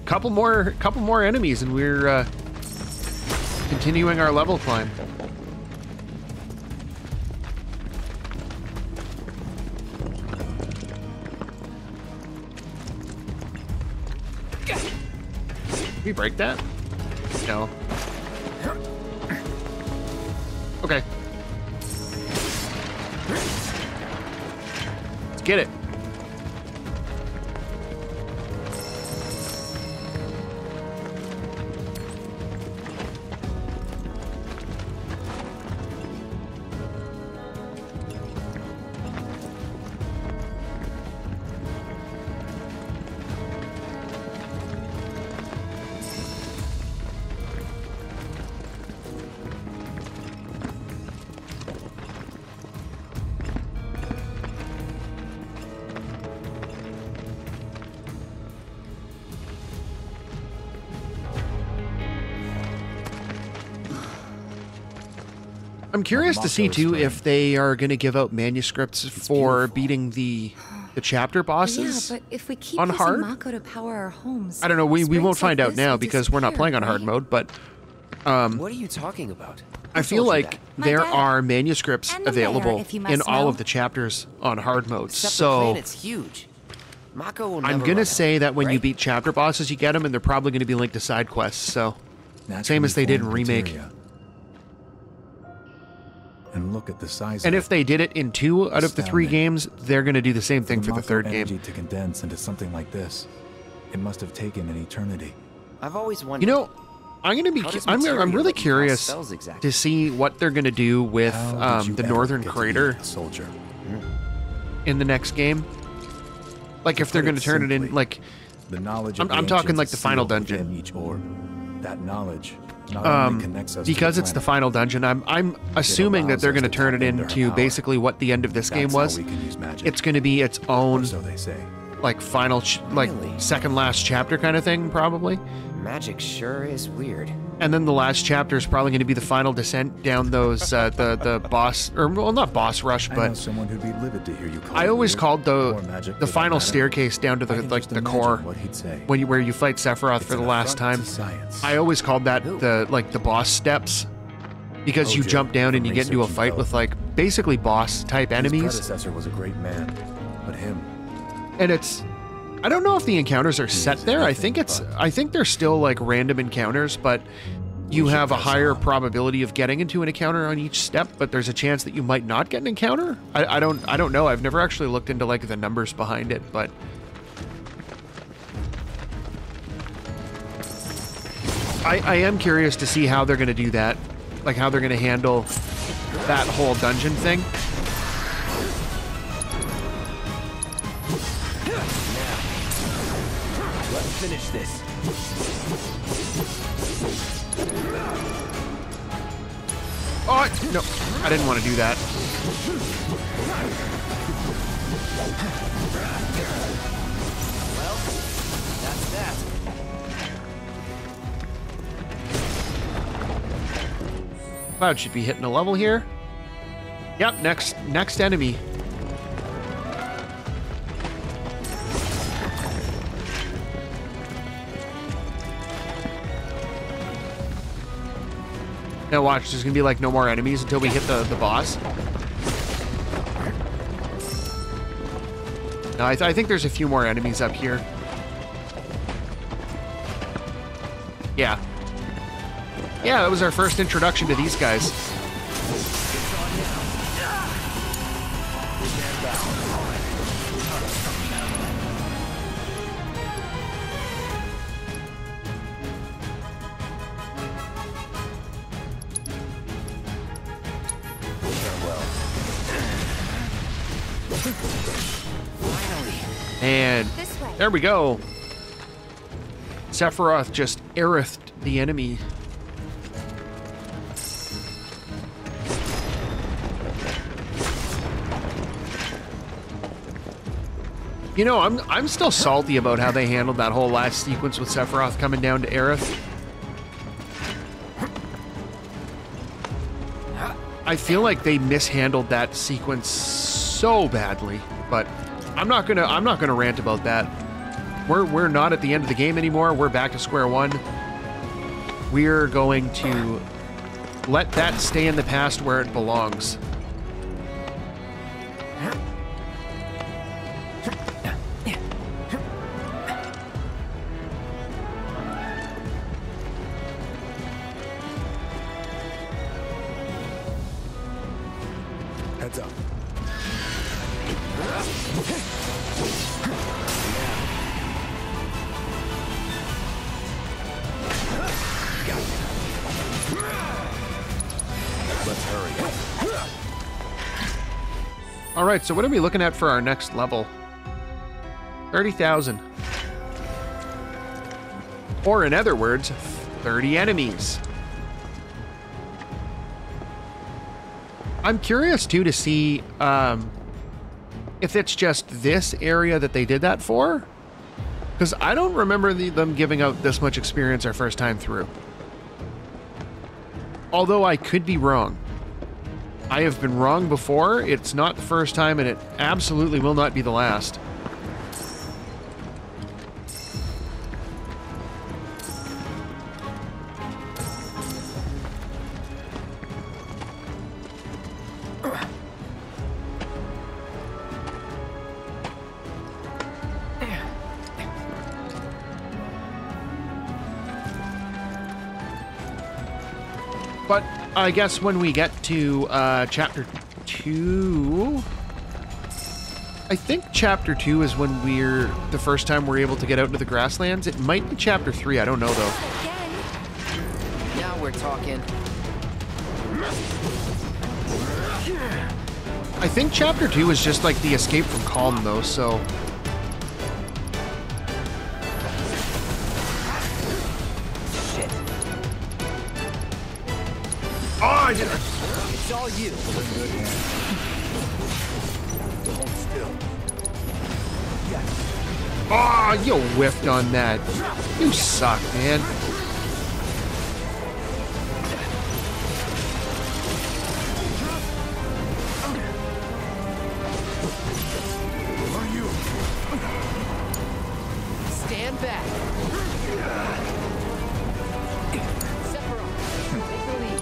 couple more enemies and we're continuing our level climb. Did we break that? No. Okay. Let's get it. I'm curious to see too if they are going to give out manuscripts for beating the chapter bosses. Yeah, but if we keep on using hard. Mako to power our homes, I don't know. We won't sprites like find out this now will because we're not playing on hard disappear, mode. But What are you talking about? I feel like there are manuscripts And the mayor, available if you must in all know. of the chapters on hard mode. Except the So planet's huge. Mako will never I'm run gonna out, say that when you right? beat chapter bosses, you get them, and they're probably going to be linked to side quests. So same as they did in formed remake. materia. And look at the size And of if they did it in 2 out of the 3 Astounding. games, they're going to do the same thing for the Mako third energy game. to condense into something like this. It must have taken an eternity. I've always wondered. You know, I'm going to be. How does I'm materia really let you cast curious spells exactly? to see what they're going to do with How did you the ever Northern get to Crater be a soldier. in the next game. Like if they're going to turn it in like. The knowledge I'm of the talking ancients like the is final sealed within dungeon. each orb. That knowledge not only connects us Because to it's the final dungeon. I'm assuming that allows they're us going to to turn tap it into her into power. basically what the end of this game That's how was. we can use magic. It's going to be its Or own so they say. like final, like second last chapter kind of thing, probably. Magic sure is weird. And then the last chapter is probably going to be the final descent down those the boss, or well, not boss rush, I know but someone who'd be livid to hear you call I it always weird. called More magic the doesn't final matter. staircase down to the like just the imagine core what he'd say. when where you fight Sephiroth for an the last time. affront to science. I always called that the boss steps because you OJ, jump down and you from get into a research and fight with like basically boss type His enemies. predecessor was a great man, but him. And it's, I don't know if the encounters are set there. I think they're still like random encounters, but you have a higher probability of getting into an encounter on each step, but there's a chance that you might not get an encounter. I don't know. I've never actually looked into like the numbers behind it, but I am curious to see how they're going to do that, like how they're going to handle that whole dungeon thing. Let's finish this. Oh, no, I didn't want to do that. Well, that's that. Cloud should be hitting a level here. Yep, next enemy. Now watch, there's gonna be like no more enemies until we hit the boss. No, I think there's a few more enemies up here. Yeah. Yeah, that was our first introduction to these guys. And there we go. Sephiroth just airthed the enemy. You know, I'm still salty about how they handled that whole last sequence with Sephiroth coming down to Aerith. I feel like they mishandled that sequence so badly, but I'm not gonna rant about that. We're not at the end of the game anymore. We're back to square one. We're going to let that stay in the past where it belongs. Heads up. Let's hurry. All right, so what are we looking at for our next level? 30,000. Or in other words, 30 enemies. I'm curious too to see if it's just this area that they did that for, because I don't remember them giving out this much experience our first time through. Although I could be wrong. I have been wrong before. It's not the first time, and it absolutely will not be the last. But I guess when we get to chapter 2, I think chapter 2 is when we're the first time we're able to get out into the grasslands. It might be chapter 3. I don't know though. Now we're talking. I think chapter 2 is just like the escape from Calm though. So. Oh, I did it. It's all you. Good hand. Hold still. Yes. Oh, you whiffed on that. You suck, man. Stand back. Sephiroth, take the lead.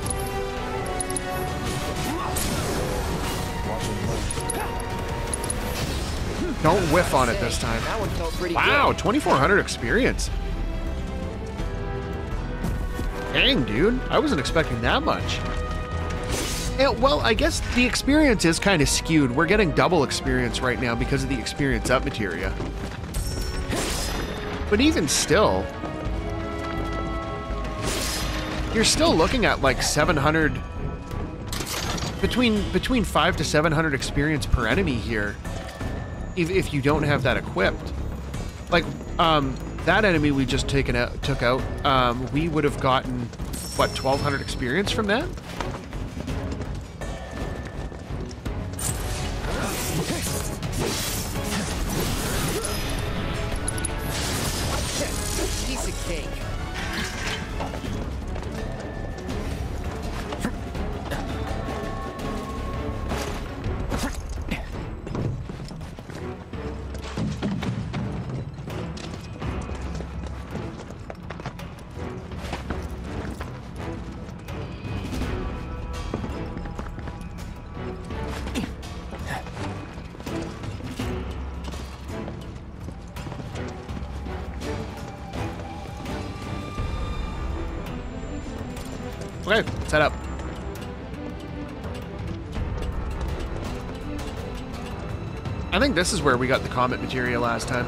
Don't whiff on it this time. That one felt pretty Wow, good. 2,400 experience. Dang, dude. I wasn't expecting that much. Yeah, well, I guess the experience is kind of skewed. We're getting double experience right now because of the experience up materia. But even still, you're still looking at like 700, between 5 to 700 experience per enemy here. If you don't have that equipped, like that enemy we just took out, we would have gotten what, 1,200 experience from that. Piece of cake. Okay, set up. I think this is where we got the comet materia last time.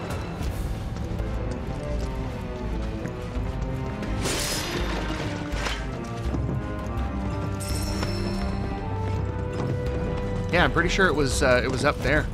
Yeah, I'm pretty sure it was up there.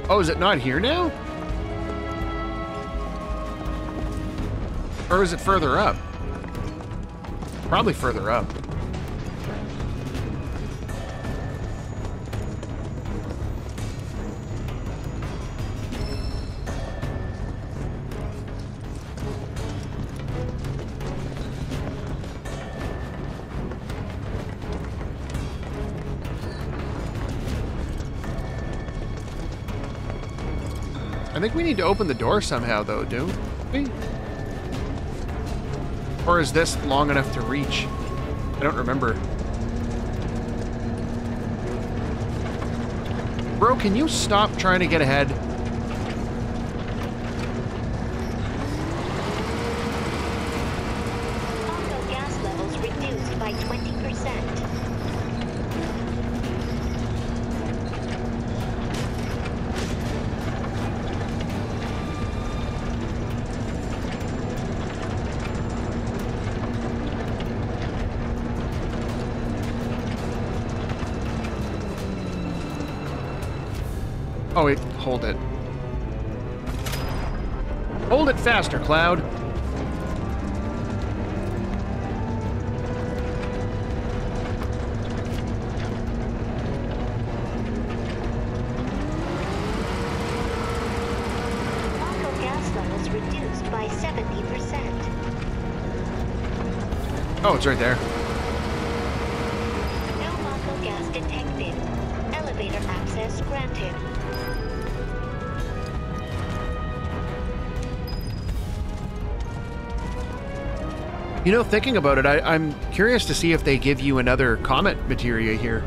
Oh, is it not here now? Or is it further up? Probably further up. I think we need to open the door somehow, though, do we? Or is this long enough to reach? I don't remember. Bro, can you stop trying to get ahead? Auto gas levels reduced by 20%. Oh, wait, hold it. Hold it faster, Cloud. Auto gas levels reduced by 70%. Oh, it's right there. No Mako gas detected. Elevator access granted. You know, thinking about it, I'm curious to see if they give you another comet materia here.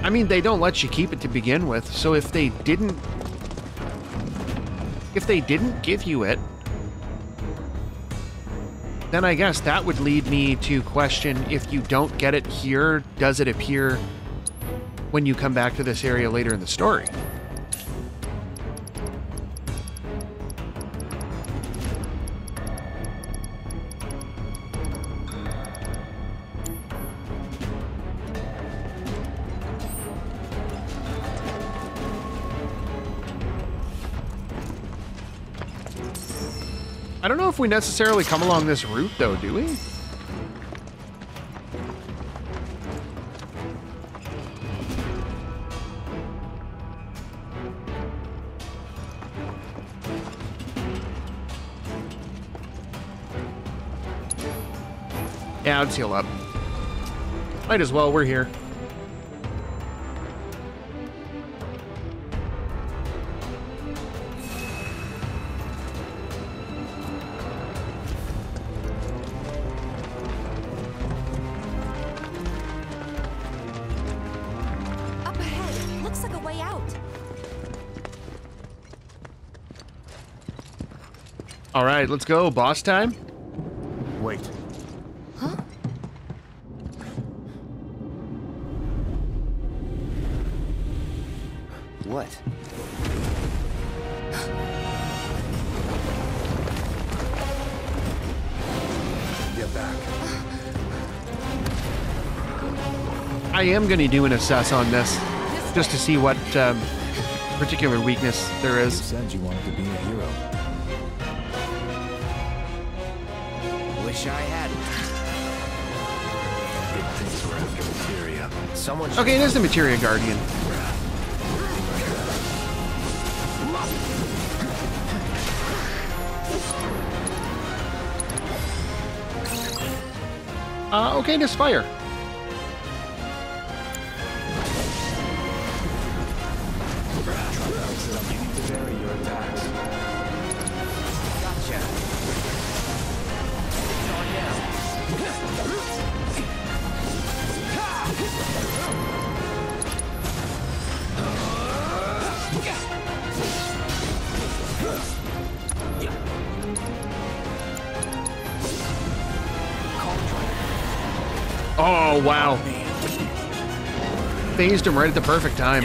I mean, they don't let you keep it to begin with, so if they didn't give you it, then I guess that would lead me to question, if you don't get it here, does it appear when you come back to this area later in the story. I don't know if we necessarily come along this route, though, do we? Yeah, let's heal up. Might as well, we're here. Up ahead. Looks like a way out. All right, let's go. Boss time? Wait. Huh? What? Get back. I am going to do an assess on this, just to see what particular weakness there You is. said you wanted to be a hero. Wish I hadn't. Good things were after materia. Someone. Okay, it is the Materia Guardian. Okay, just fire. Gotcha. It's on now. Oh, wow. Phased him right at the perfect time.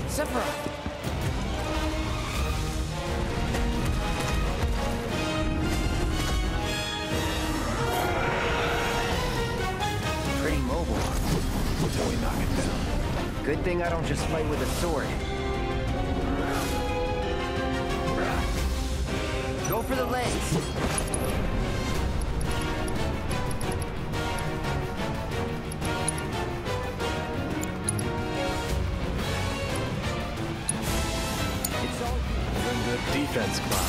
Sephiroth. Pretty mobile. Until we knock it down. Good thing I don't just fight with a sword. Go for the legs. It's all Then the defense cloud.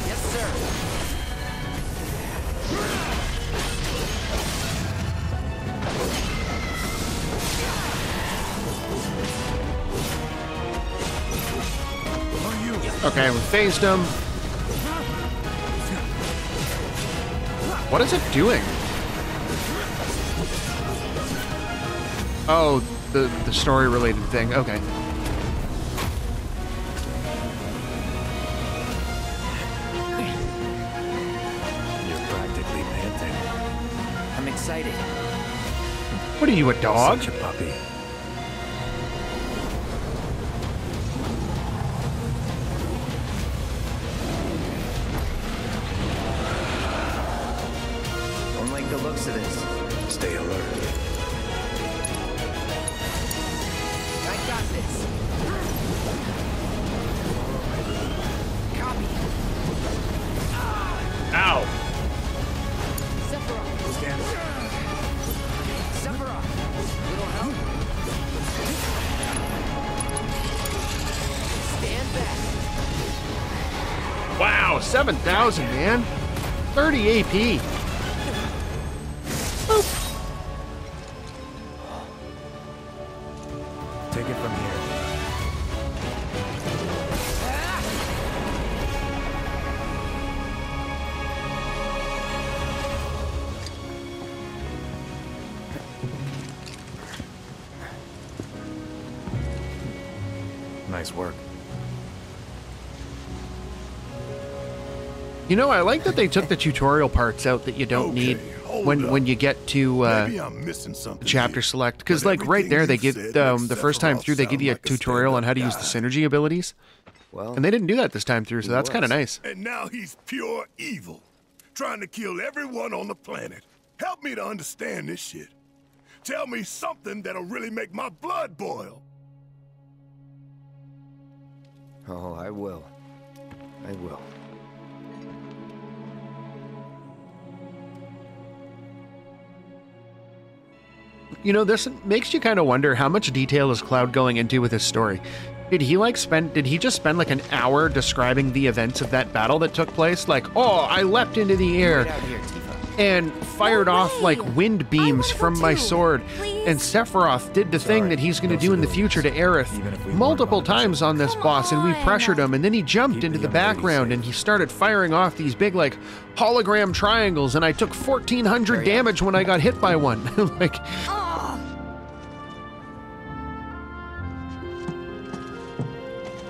Yes, sir. Okay, we phased him. What is it doing? Oh, the story-related thing. Okay. You're practically panting. I'm excited. What are you, a dog? Such a puppy. Don't like the looks of this. Stay alert. I got this. Copy. Ow! Sephiroth. Stand. Sephiroth. Little help. Stand back. Wow, 7,000, man. 30 AP. Boop. Nice work. You know, I like that they took the tutorial parts out that you don't need when you get to Maybe I'm missing something chapter here. select, because But like right there everything they you give said the makes first time through they give you a like a tutorial on how to use the stand-up synergy abilities. Well, and they didn't do that this time through, so that's kind of nice. And now he's pure evil, trying to kill everyone on the planet. Help me to understand this shit. Tell me something that'll really make my blood boil. Oh, I will. I will. You know, this makes you kind of wonder how much detail is Cloud going into with his story. Did he just spend like an hour describing the events of that battle that took place? Like, oh, I leapt into the air and fired off like wind beams from my sword. And Sephiroth did the thing that he's going to do in the future to Aerith multiple times on this boss, and we pressured him, and then he jumped into the background and he started firing off these big like hologram triangles, and I took 1,400 damage when I got hit by one. Like,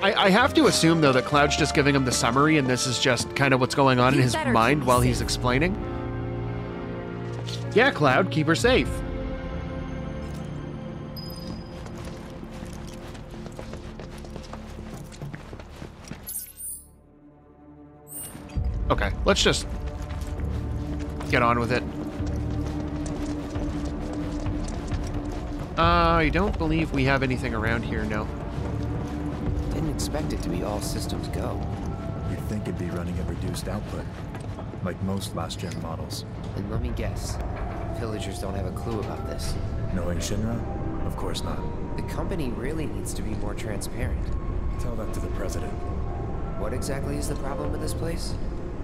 I have to assume, though, that Cloud's just giving him the summary, and this is just kind of what's going on in his mind while he's explaining. Yeah, Cloud, keep her safe. Okay, let's just get on with it. I don't believe we have anything around here, no. Didn't expect it to be all systems go. You'd think it'd be running at reduced output, like most last-gen models. And let me guess, villagers don't have a clue about this. Knowing Shinra? Of course not. The company really needs to be more transparent. Tell that to the president. What exactly is the problem with this place?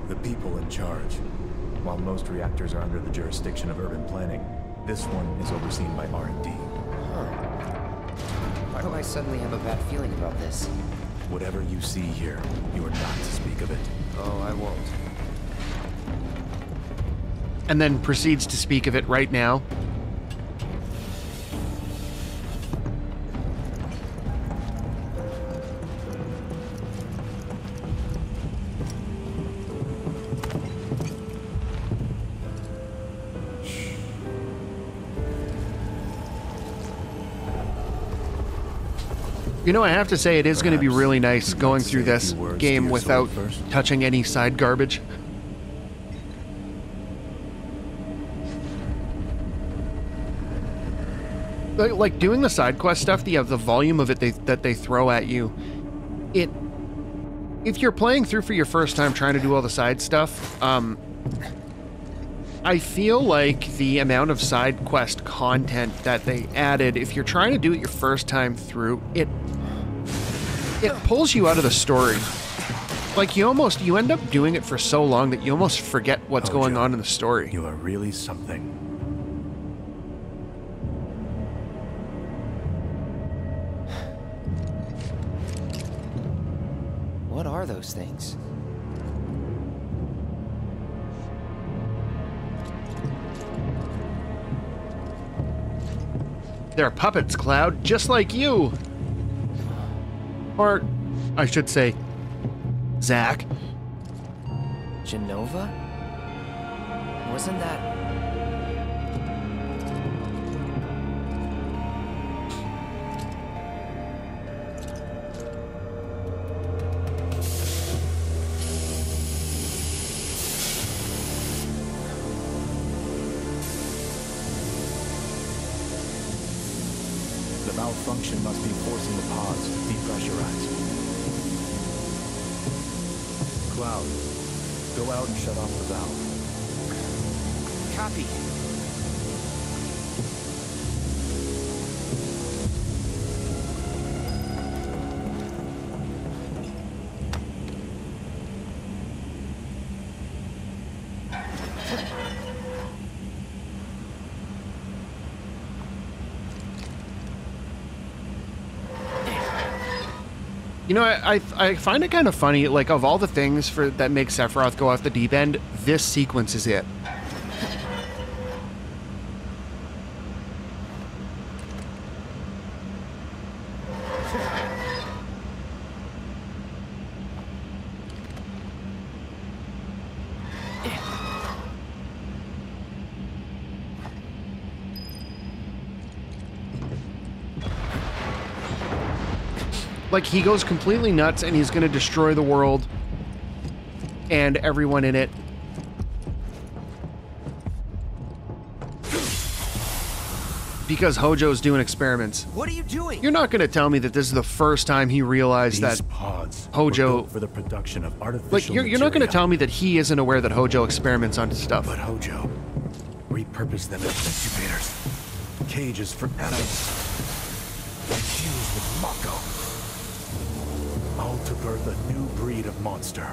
The people in charge. While most reactors are under the jurisdiction of urban planning, this one is overseen by R&D. Huh. Why do I suddenly have a bad feeling about this? Whatever you see here, you are not to speak of it. Oh, I won't. And then proceeds to speak of it right now. You know, I have to say, it is going to be really nice going through this game without touching any side garbage. Like doing the side quest stuff, the volume of it that they throw at you, if you're playing through for your first time trying to do all the side stuff, I feel like the amount of side quest content that they added, if you're trying to do it your first time through, it pulls you out of the story. Like you end up doing it for so long that you almost forget what's going on in the story. You are really something. What are those things? They're puppets, Cloud, just like you. Or, I should say, Zack. Genova? Wasn't that... The malfunction must be forcing the pods to depressurize. Cloud, go out and shut off the valve. Copy. You know, I find it kind of funny, like, of all the things that make Sephiroth go off the deep end, this sequence is it. Like, he goes completely nuts and he's going to destroy the world and everyone in it. Because Hojo's doing experiments. What are you doing? You're not going to tell me that this is the first time he realized These that pods Hojo... for the production of artificial Like, you're not going to tell me that he isn't aware that Hojo experiments on stuff. But Hojo repurposed them as incubators, cages for animals, infused with Mako, all to birth a new breed of monster.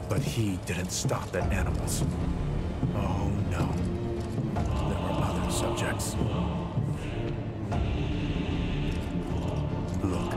But he didn't stop at animals. Oh no. There were other subjects. Look.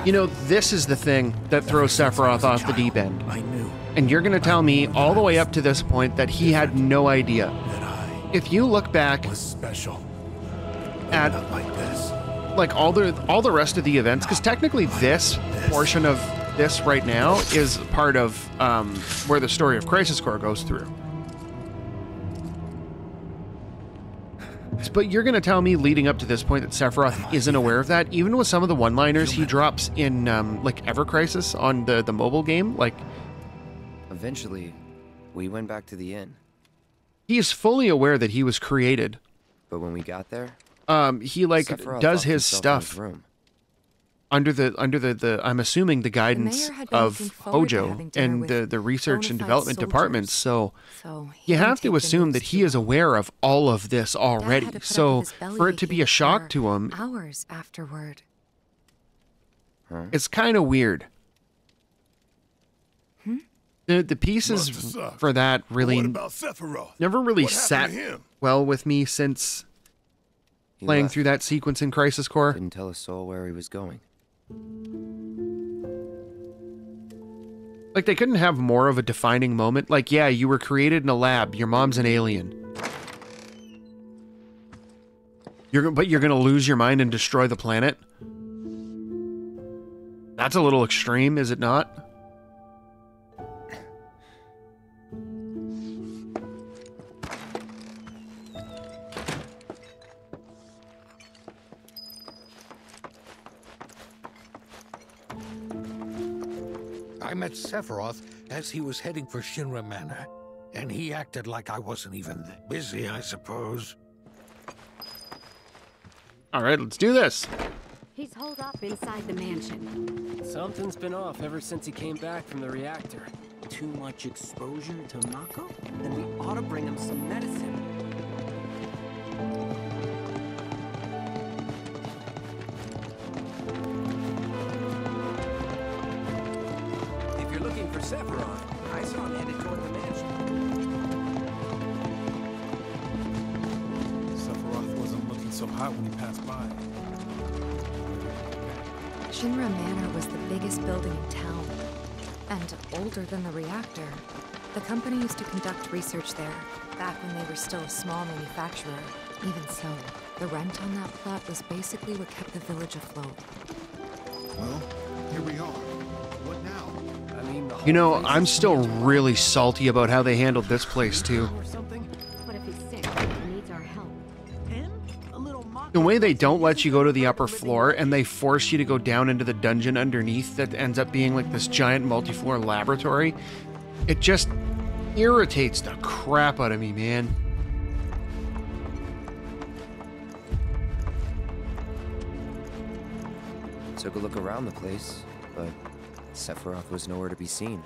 You know, this is the thing that throws Sephiroth off the deep end. I knew. And you're going to tell me all the way up to this point that he had no idea. If you look back at like all the rest of the events, because technically this portion of this right now is part of where the story of Crisis Core goes through. But you're going to tell me leading up to this point that Sephiroth isn't aware of that, even with some of the one-liners he drops in, like, Ever Crisis on the mobile game? Like, eventually, we went back to the inn. He is fully aware that he was created. But when we got there, he, like, Sephiroth does locked his himself in stuff his room. under the I'm assuming the guidance of Hojo and the research and development departments. So you have to assume that he is aware of all of this already. So for it to be a shock to him, hours afterward. It's kind of weird. The pieces for that really never really sat well with me since playing through that sequence in Crisis Core. Didn't tell a soul where he was going. Like, they couldn't have more of a defining moment. Like, yeah, you were created in a lab. Your mom's an alien. But you're gonna lose your mind and destroy the planet? That's a little extreme, is it not? I met Sephiroth as he was heading for Shinra Manor, and he acted like I wasn't even busy, I suppose. All right, let's do this. He's holed up inside the mansion. Something's been off ever since he came back from the reactor. Too much exposure to Mako? Then we ought to bring him some medicine. If you're looking for Sephiroth, I saw him headed toward the mansion. Sephiroth wasn't looking so hot when he passed by. Shinra Manor was the biggest building in town, and older than the reactor. The company used to conduct research there, back when they were still a small manufacturer. Even so, the rent on that plot was basically what kept the village afloat. Well, here we are. What now? I mean, You know, I'm still really salty about how they handled this place, too. What if he's sick and needs our help? The way they don't let you go to the upper floor and they force you to go down into the dungeon underneath that ends up being like this giant multi-floor laboratory, it just irritates the crap out of me, man. Took a look around the place, but Sephiroth was nowhere to be seen.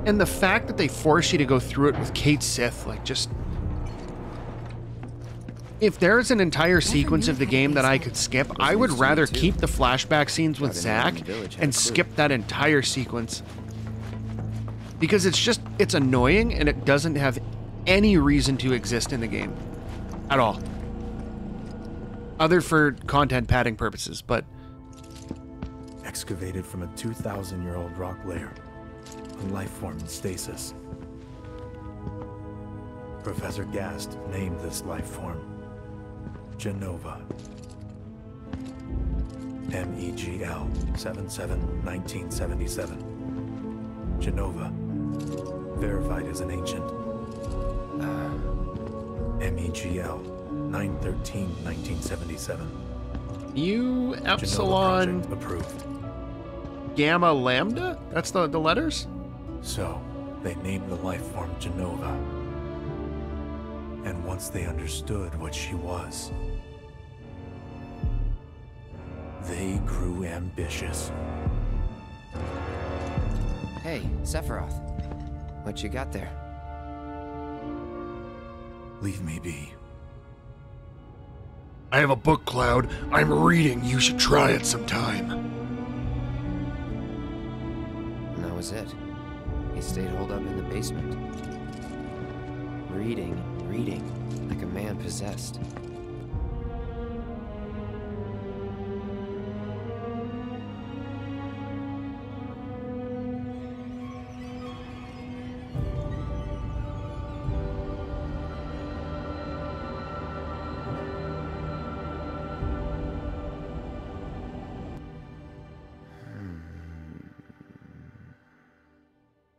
And the fact that they force you to go through it with Kate Sith, like, just... If there's an entire sequence of the game that I could skip, I would rather keep the flashback scenes with Zack and skip that entire sequence. Because it's annoying and it doesn't have any reason to exist in the game. At all. Other for content padding purposes, but... Excavated from a 2,000-year-old rock layer. A life form in stasis. Professor Gast named this life form Genova. MEGL 77-1977. Genova. Verified as an ancient. MEGL 9/13/1977. U Epsilon approved. Gamma Lambda? That's the letters? So, they named the life form Genova. And once they understood what she was, they grew ambitious. Hey, Sephiroth. What you got there? Leave me be. I have a book, Cloud. I'm reading. You should try it sometime. And that was it. He stayed holed up in the basement. Reading, like a man possessed.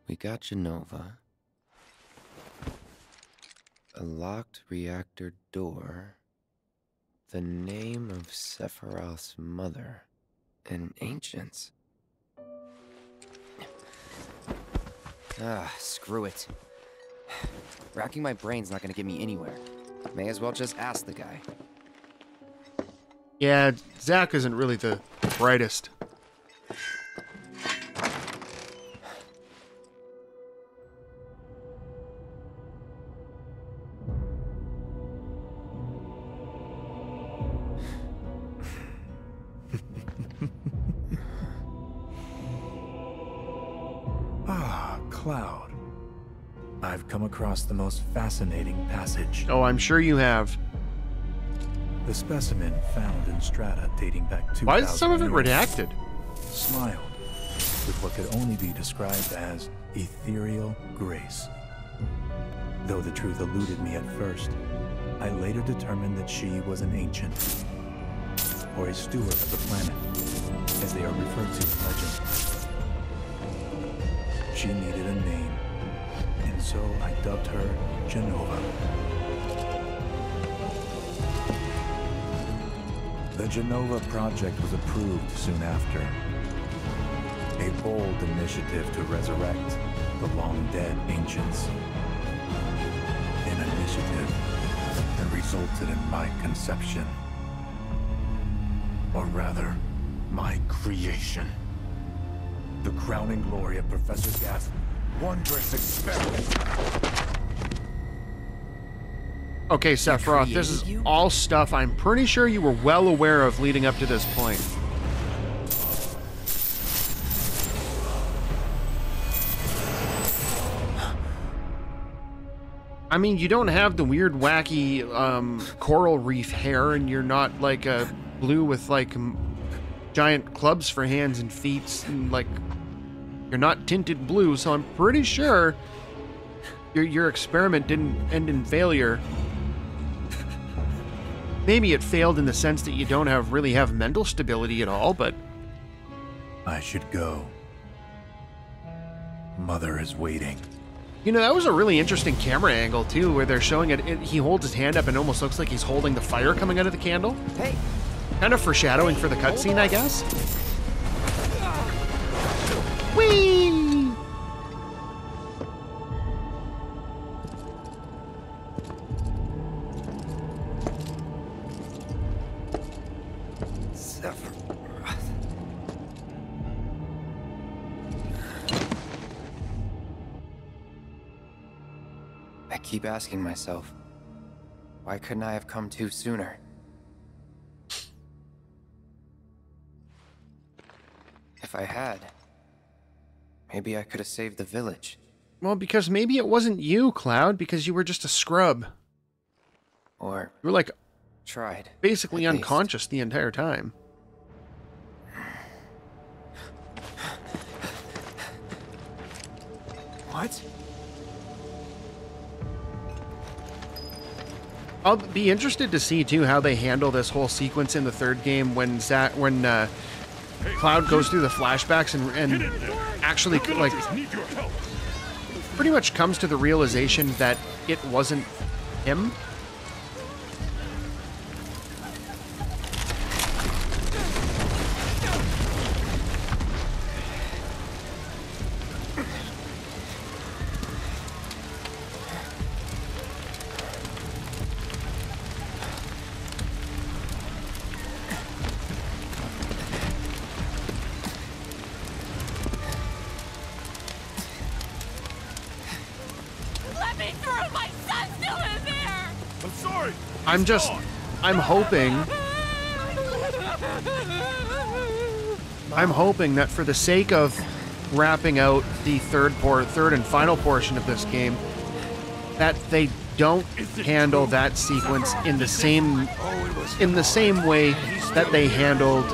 We got Genova. A locked reactor door. The name of Sephiroth's mother. And ancients. Ah, screw it. Racking my brain's not gonna get me anywhere. May as well just ask the guy. Yeah, Zack isn't really the brightest. Cloud. I've come across the most fascinating passage. Oh, I'm sure you have. The specimen found in strata dating back 2,000 Why is some of it years redacted? Smiled with what could only be described as ethereal grace. Though the truth eluded me at first, I later determined that she was an ancient, or a steward of the planet, as they are referred to in legend. She needed a name, and so I dubbed her Genova. The Genova project was approved soon after. A bold initiative to resurrect the long-dead ancients. An initiative that resulted in my conception. Or rather, my creation. The crowning glory of Professor Gast's wondrous experiment. Okay, Sephiroth, this is all stuff I'm pretty sure you were well aware of leading up to this point. I mean, you don't have the weird, wacky coral reef hair, and you're not like a blue with like giant clubs for hands and feet, and like you're not tinted blue. So I'm pretty sure your experiment didn't end in failure. Maybe it failed in the sense that you don't really have mental stability at all, but I should go. Mother is waiting. You know, that was a really interesting camera angle, too, where they're showing it. He holds his hand up and it almost looks like he's holding the fire coming out of the candle. Hey! Kind of foreshadowing for the cutscene, I guess. Whee! I keep asking myself, why couldn't I have come to sooner? If I had, maybe I could have saved the village. Well, because maybe it wasn't you, Cloud, because you were just a scrub. Or you were like tried. Basically unconscious the entire time. What? I'll be interested to see too how they handle this whole sequence in the third game when Cloud goes through the flashbacks and actually like pretty much comes to the realization that it wasn't him. I'm hoping that for the sake of wrapping out the third and final portion of this game, that they don't handle that sequence in the same way that they handled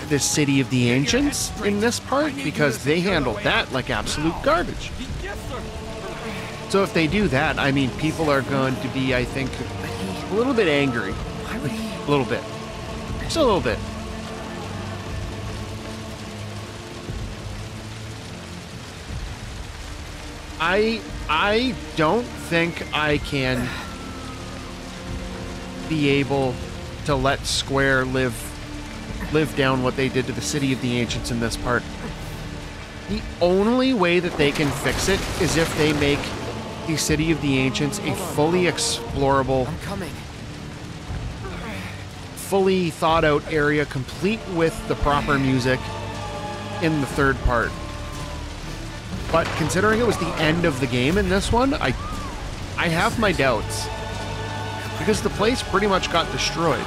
the City of the Ancients in this part, because they handled that like absolute garbage. So if they do that, I mean, people are going to be, I think, a little bit angry. A little bit. Just a little bit. I don't think I can be able to let Square live down what they did to the City of the Ancients in this part. The only way that they can fix it is if they make the City of the Ancients a fully explorable, fully thought out area, complete with the proper music in the third part. But considering it was the end of the game in this one, I have my doubts, because the place pretty much got destroyed.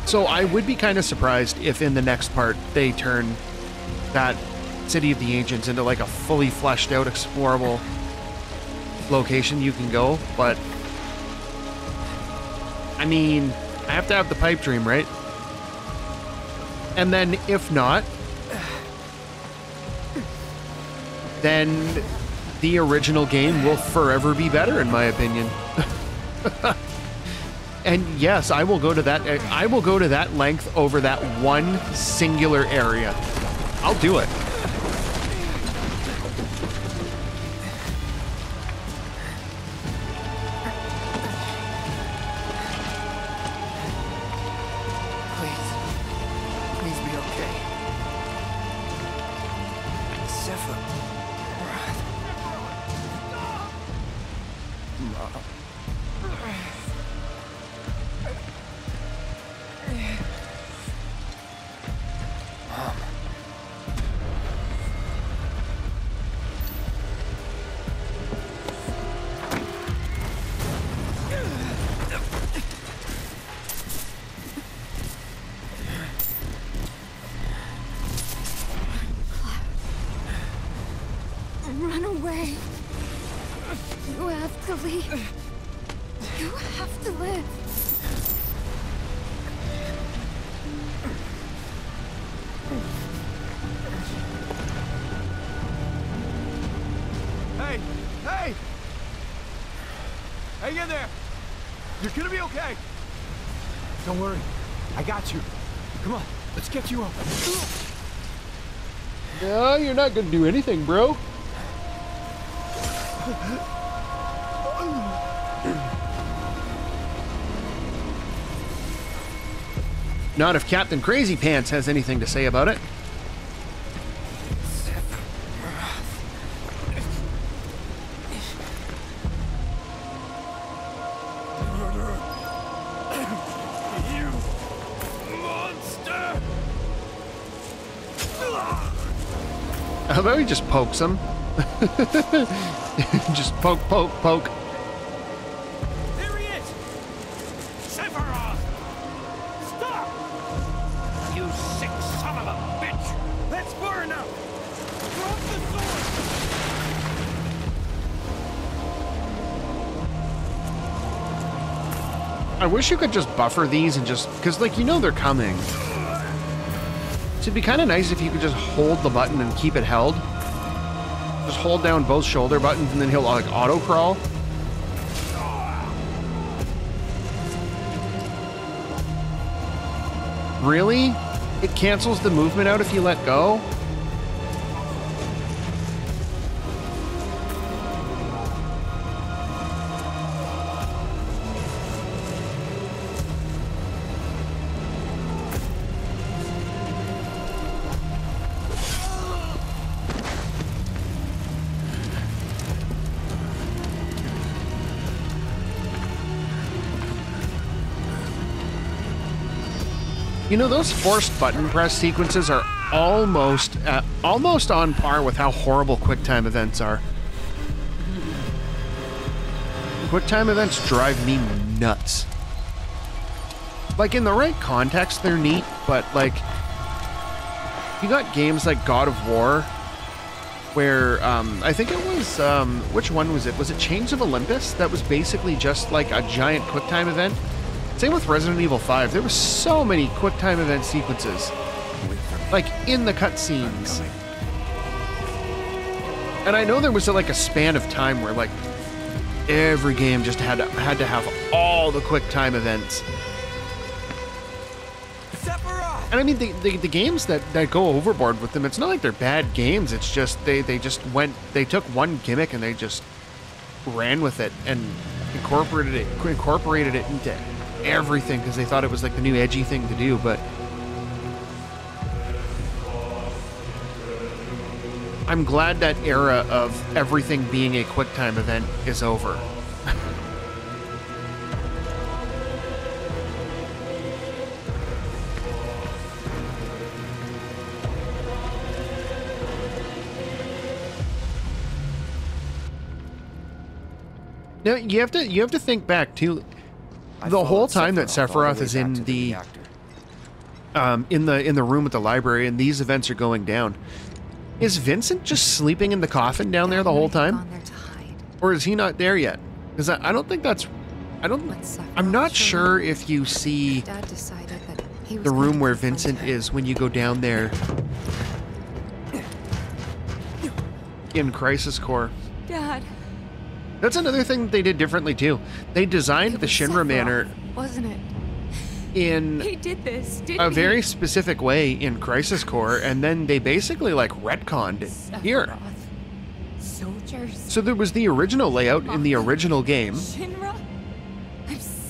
So I would be kind of surprised if in the next part they turn that City of the Ancients into like a fully fleshed out, explorable location you can go, but I mean, I have to have the pipe dream, right? And then if not, then the original game will forever be better, in my opinion. And yes, I will go to that length over that one singular area. I'll do it. Run away. You have to leave. You have to live. Hey! Hey! Hang in there! You're gonna be okay! Don't worry. I got you. Come on, let's get you up. No, you're not gonna do anything, bro. Not if Captain Crazy Pants has anything to say about it. How about he just pokes him? Just poke, poke, poke. There he is! Sephiroth! Stop! You sick son of a bitch! That's far enough! Drop the sword! I wish you could just buffer these and just... Because, like, you know they're coming. So it'd be kind of nice if you could just hold the button and keep it held. Just hold down both shoulder buttons and then he'll, like, auto-crawl. Really? It cancels the movement out if you let go? You know, those forced button press sequences are almost on par with how horrible QuickTime events are. QuickTime events drive me nuts. Like, in the right context, they're neat, but, like, you got games like God of War, where, I think it was, which one was it? Was it Chains of Olympus? That was basically just, like, a giant QuickTime event. Same with Resident Evil 5. There were so many QuickTime event sequences, like in the cutscenes. And I know there was like a span of time where like every game just had to have all the QuickTime events. And I mean the games that go overboard with them, it's not like they're bad games. It's just they took one gimmick and they just ran with it and incorporated it into everything because they thought it was like the new edgy thing to do. But I'm glad that era of everything being a QuickTime event is over. Now you have to think back too. The whole time that Sephiroth is in the room at the library and these events are going down, is Vincent just sleeping in the coffin down there the whole time? Or is he not there yet? Because I don't think that's... I'm not sure if you see the room where Vincent is when you go down there in Crisis Core. Dad. That's another thing that they did differently too. They designed the Shinra Manor, wasn't it? In he did this, didn't a very specific way in Crisis Core, and then they basically like retconned it here. Soldiers. So there was the original layout in the original game, Shinra?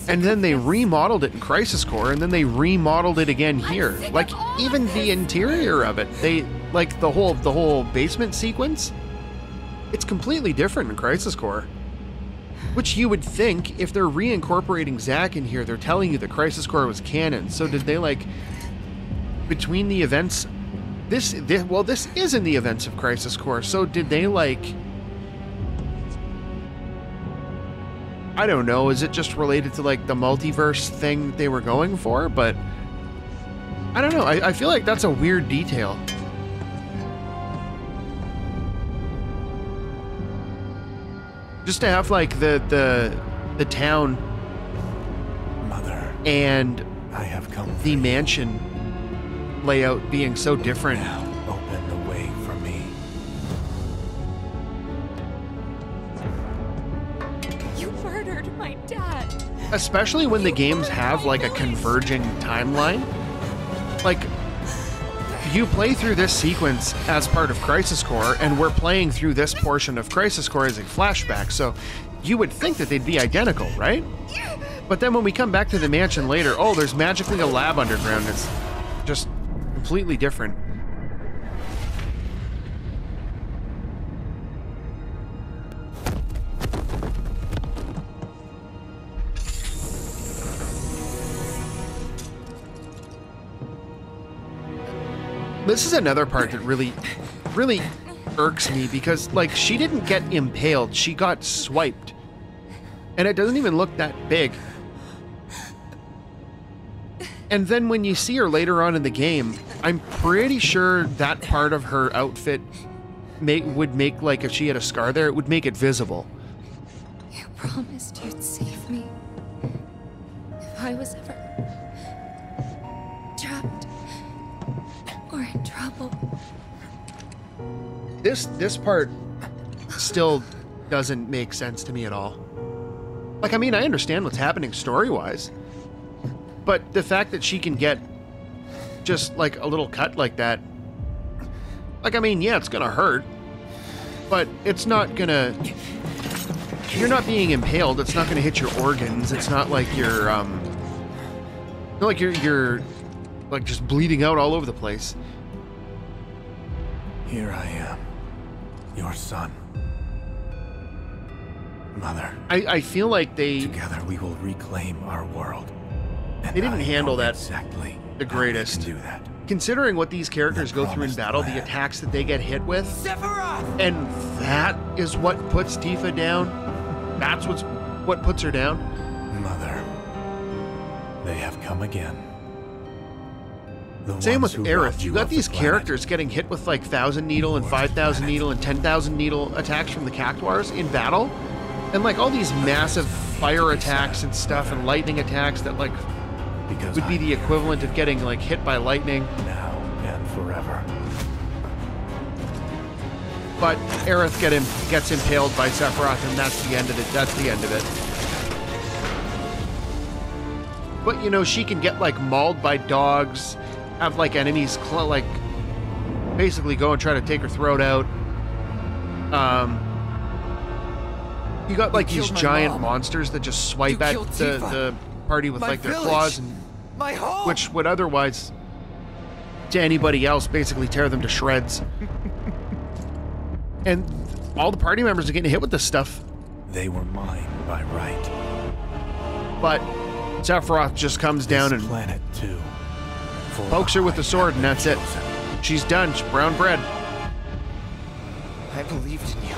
and then they remodeled it in Crisis Core, and then they remodeled it again here. Like even the interior of it, they like the whole basement sequence. It's completely different in Crisis Core. Which you would think, if they're reincorporating Zack in here, they're telling you that Crisis Core was canon. So did they, like, between the events... This is in the events of Crisis Core, so did they, like... I don't know, is it just related to, like, the multiverse thing they were going for? But... I don't know, I feel like that's a weird detail. Just to have like the town, Mother, and I have come the mansion layout being so different. Now open the way for me. You murdered my dad. Especially when the games have like a converging timeline. Like, you play through this sequence as part of Crisis Core, and we're playing through this portion of Crisis Core as a flashback, so you would think that they'd be identical, right? But then when we come back to the mansion later, oh, there's magically a lab underground. It's just completely different. This is another part that really irks me because, like, she didn't get impaled. She got swiped. And it doesn't even look that big. And then when you see her later on in the game, I'm pretty sure that part of her outfit would make, like, if she had a scar there, it would make it visible. You promised you'd save me. If I was ever trapped or in trouble. This part still doesn't make sense to me at all. Like, I mean, I understand what's happening story-wise, but the fact that she can get just, like, a little cut like that, like, I mean, yeah, it's gonna hurt, but it's not gonna... You're not being impaled, it's not gonna hit your organs, it's not like you're, not like you're, like, just bleeding out all over the place. Here I am, your son. Mother. I feel like together we will reclaim our world. They didn't handle that exactly the greatest. Do that. Considering what these characters go through in battle, the attacks that they get hit with, and that is what puts Tifa down. That's what puts her down. Mother, they have come again. Same with Aerith. You got these characters getting hit with like 1,000 needle and 5,000 needle and 10,000 needle attacks from the Cactuars in battle, and like all these massive fire attacks and stuff and lightning attacks that like would be the equivalent of getting like hit by lightning. Now and forever. But Aerith gets impaled by Sephiroth, and that's the end of it. That's the end of it. But you know, she can get like mauled by dogs, have like enemies like basically go and try to take her throat out. You got like these giant monsters that just swipe at the party with like their claws, and which would otherwise to anybody else basically tear them to shreds. And all the party members are getting hit with this stuff. They were mine by right. But Sephiroth just comes down and planet too, pokes her with the sword, and that's it. She's done. She's brown bread. I believed in you.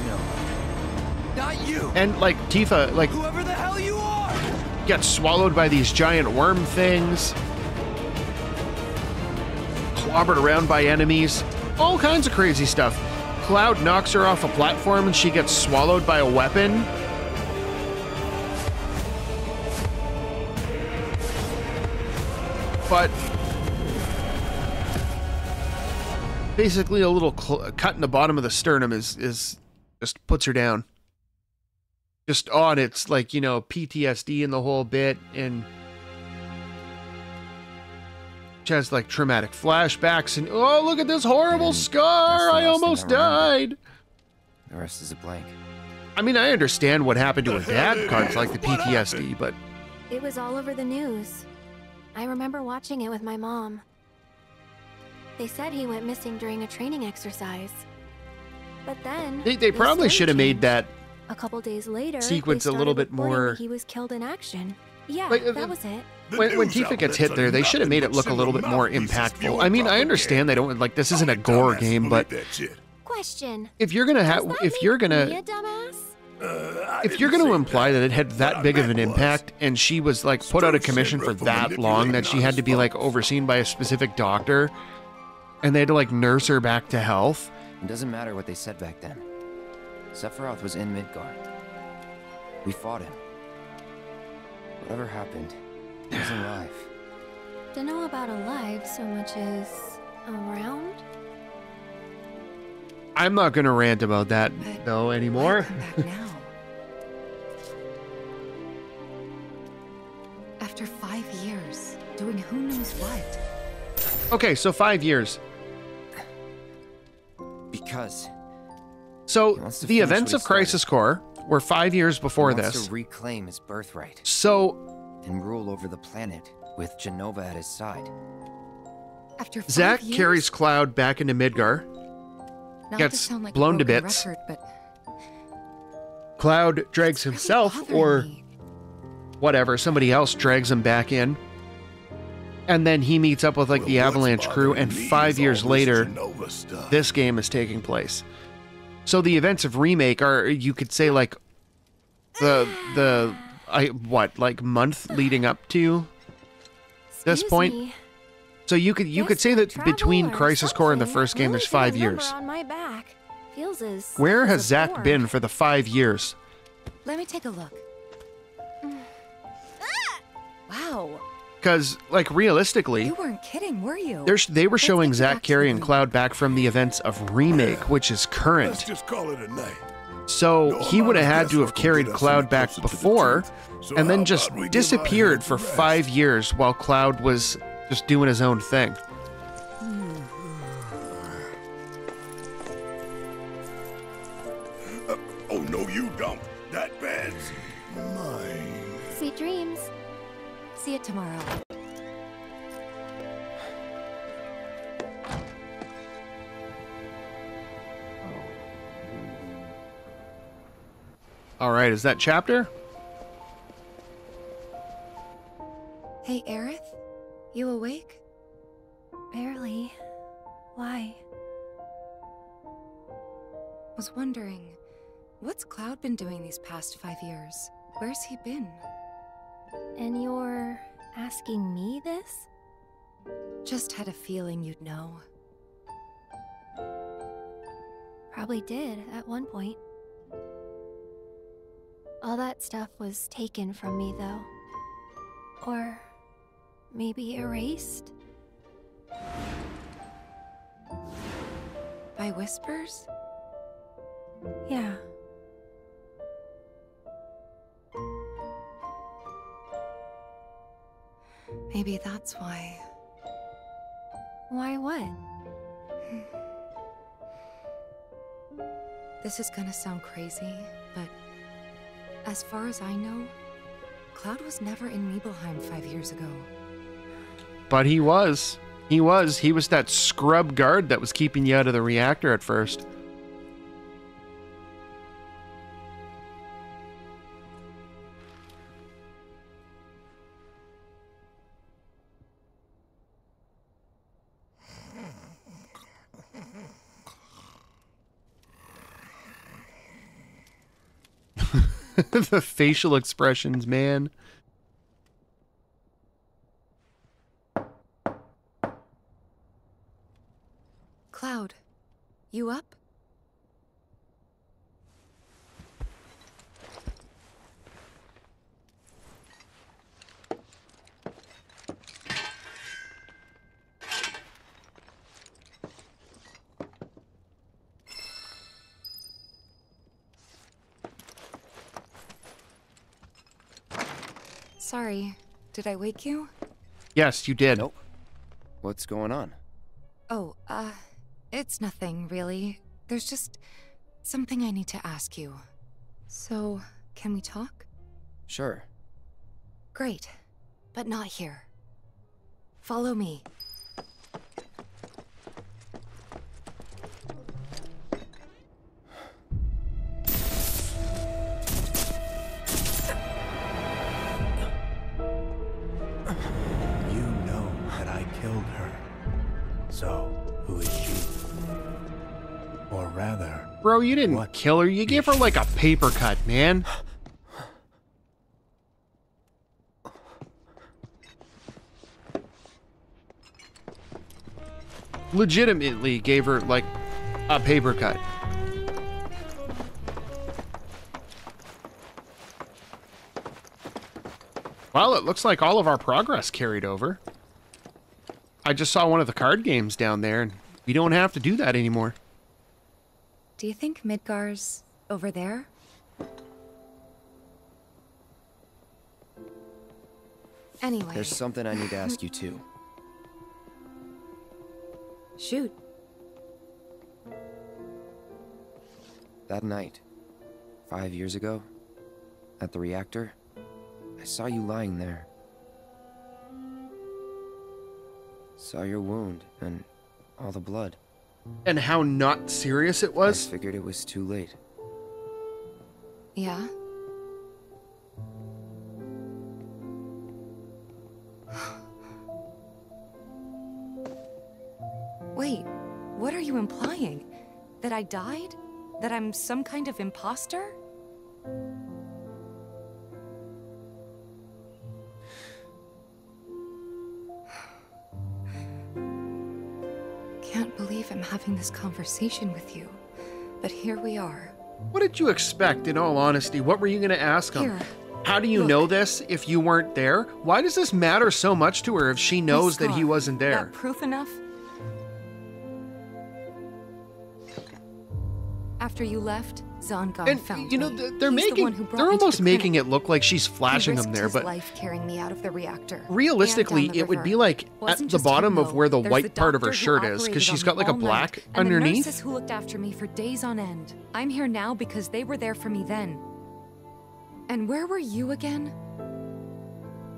No. Not you! And, like, Tifa, like, whoever the hell you are, gets swallowed by these giant worm things. Clobbered around by enemies. All kinds of crazy stuff. Cloud knocks her off a platform and she gets swallowed by a weapon. But basically a little cut in the bottom of the sternum is just puts her down. Just on it's like, you know, PTSD in the whole bit, and she has like traumatic flashbacks and oh, look at this horrible scar, I almost died. The rest is a blank. I mean, I understand what happened to her dad caused like the PTSD, but it was all over the news. I remember watching it with my mom. They said he went missing during a training exercise. But then they probably should have made that a couple days later sequence a little bit more. He was killed in action. Yeah, like, that was it. When Tifa gets hit there, they should have made it look a little bit more impactful. I mean, I understand they don't like this isn't a gore game, but question. If you're gonna have, if you're gonna imply that it had that big of an impact and she was like put out of commission for that long that she had to be like overseen by a specific doctor and they had to like nurse her back to health. It doesn't matter what they said back then. Sephiroth was in Midgar. We fought him. Whatever happened, he was alive. Don't know about alive so much as around. I'm not gonna rant about that though anymore. Back now. After 5 years, doing who knows what. Okay, so 5 years. Because. So the events of Crisis Core were 5 years before he wants this. To reclaim his birthright. So. And rule over the planet with Genova at his side. After 5 Zack years? carries Cloud back into Midgar. Not Gets to sound like blown a to broken bits. record, but Cloud drags himself, or whatever, somebody else drags him back in. And then he meets up with like the Avalanche crew, and 5 years later, this game is taking place. So the events of Remake are, you could say, like like month leading up to this point. Me. So you could say that between Crisis Core and the first game, there's 5 years. On my back. Feels as Where as has a Zach bore. been for the 5 years? Let me take a look. Wow. Because, like, realistically, You weren't kidding, were you? they were showing take it Zach back to carrying the Cloud back from the events of Remake, which is current. Let's just call it a night. So he would have had to have carried Cloud back before, and then just disappeared for 5 years while Cloud was just doing his own thing. Oh, no, you don't. That bed's mine. Sweet dreams. See you tomorrow. All right, is that chapter? Hey, Aerith? You awake? Barely. Why? Was wondering, what's Cloud been doing these past 5 years? Where's he been? And you're asking me this? Just had a feeling you'd know. Probably did at one point. All that stuff was taken from me, though. Or maybe erased? By whispers? Yeah. Maybe that's why. Why what? This is gonna sound crazy, but as far as I know, Cloud was never in Nibelheim 5 years ago. But he was. He was that scrub guard that was keeping you out of the reactor at first. The facial expressions, man. Cloud, you up? Sorry, did I wake you? Yes, you did. Nope. What's going on? Oh, it's nothing, really. There's just something I need to ask you. So, can we talk? Sure. Great, but not here. Follow me. You know that I killed her. So, who is she? Or rather... Bro, you didn't kill her. You gave her like a paper cut, man. Legitimately gave her like a paper cut. Well, it looks like all of our progress carried over. I just saw one of the card games down there, and we don't have to do that anymore. Do you think Midgar's over there? Anyway. There's something I need to ask you too. Shoot. That night, 5 years ago, at the reactor, I saw you lying there. Saw your wound and all the blood. And how not serious it was? I figured it was too late. Yeah? What are you implying? That I died? That I'm some kind of imposter? Can't believe I'm having this conversation with you, but here we are. What did you expect, in all honesty? What were you going to ask him? Here, how do you know this if you weren't there? Why does this matter so much to her if she knows that he wasn't there? That proof enough? After you left, Zongon found you know, me. they're He's the one who brought me to almost the making clinic. it look like she's flashing He him there, risked but his life carrying me out of the reactor. realistically, and down the it would river. be like at Wasn't the just bottom him, of where the though. white There's part of her doctor who shirt is, because operated she's on got me like a all black night, and underneath. the nurses who looked after me for days on end. I'm here now because they were there for me then. And where were you again?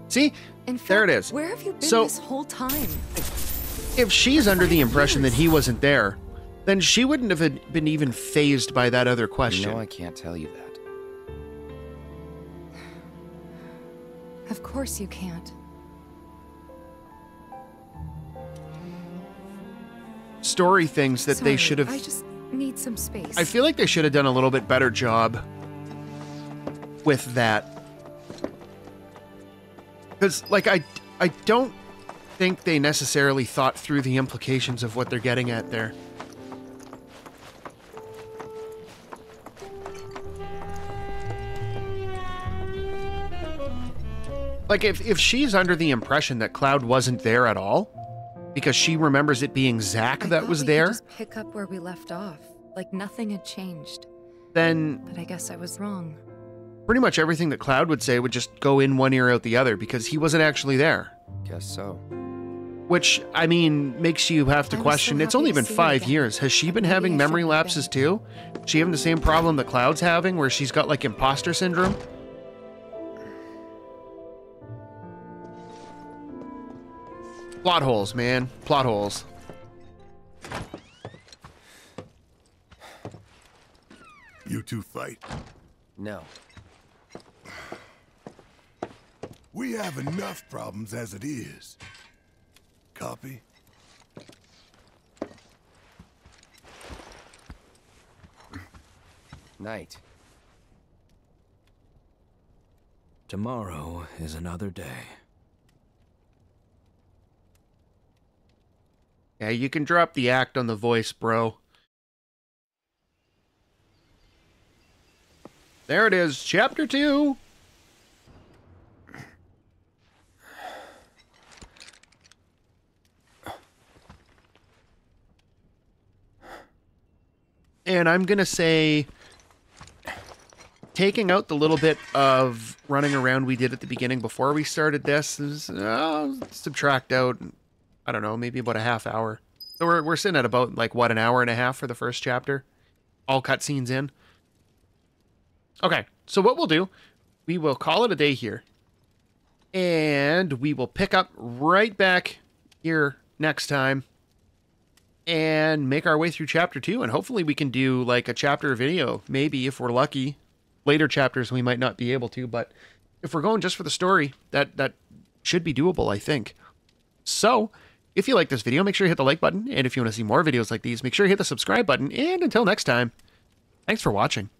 See? In fact, there it is. Where have you been So, this whole time? if she's under the impression that he wasn't there, then she wouldn't have been even phased by that other question. You know I can't tell you that. Of course you can't. Story things that they Sorry, should have... I just need some space. I feel like they should have done a little bit better job with that. Because, like, I don't think they necessarily thought through the implications of what they're getting at there. Like, if she's under the impression that Cloud wasn't there at all, because she remembers it being Zack that was there, Just pick up where we left off, like nothing had changed. then But I guess I was wrong. pretty much everything that Cloud would say would just go in one ear out the other, because he wasn't actually there. Guess so. Which, I mean, makes you have to I was question, so it's only happy to been see you 5 again. years. Has she been Maybe having I memory shouldn't have lapses too? She having the same problem that Cloud's having, where she's got like imposter syndrome? Plot holes, man. Plot holes. You two fight. No. We have enough problems as it is. Copy? Night. Tomorrow is another day. Yeah, you can drop the act on the voice, bro. There it is, Chapter 2. And I'm going to say, taking out the little bit of running around we did at the beginning before we started this, is, subtract out, I don't know, maybe about a half hour. So we're sitting at about, like, what, an hour and a half for the first chapter? All cutscenes in. Okay, so what we'll do, we will call it a day here. And we will pick up right back here next time and make our way through Chapter 2. And hopefully we can do, like, a chapter video, maybe, if we're lucky. Later chapters we might not be able to, but if we're going just for the story, that should be doable, I think. So, if you like this video, make sure you hit the like button. And if you want to see more videos like these, make sure you hit the subscribe button. And until next time, thanks for watching.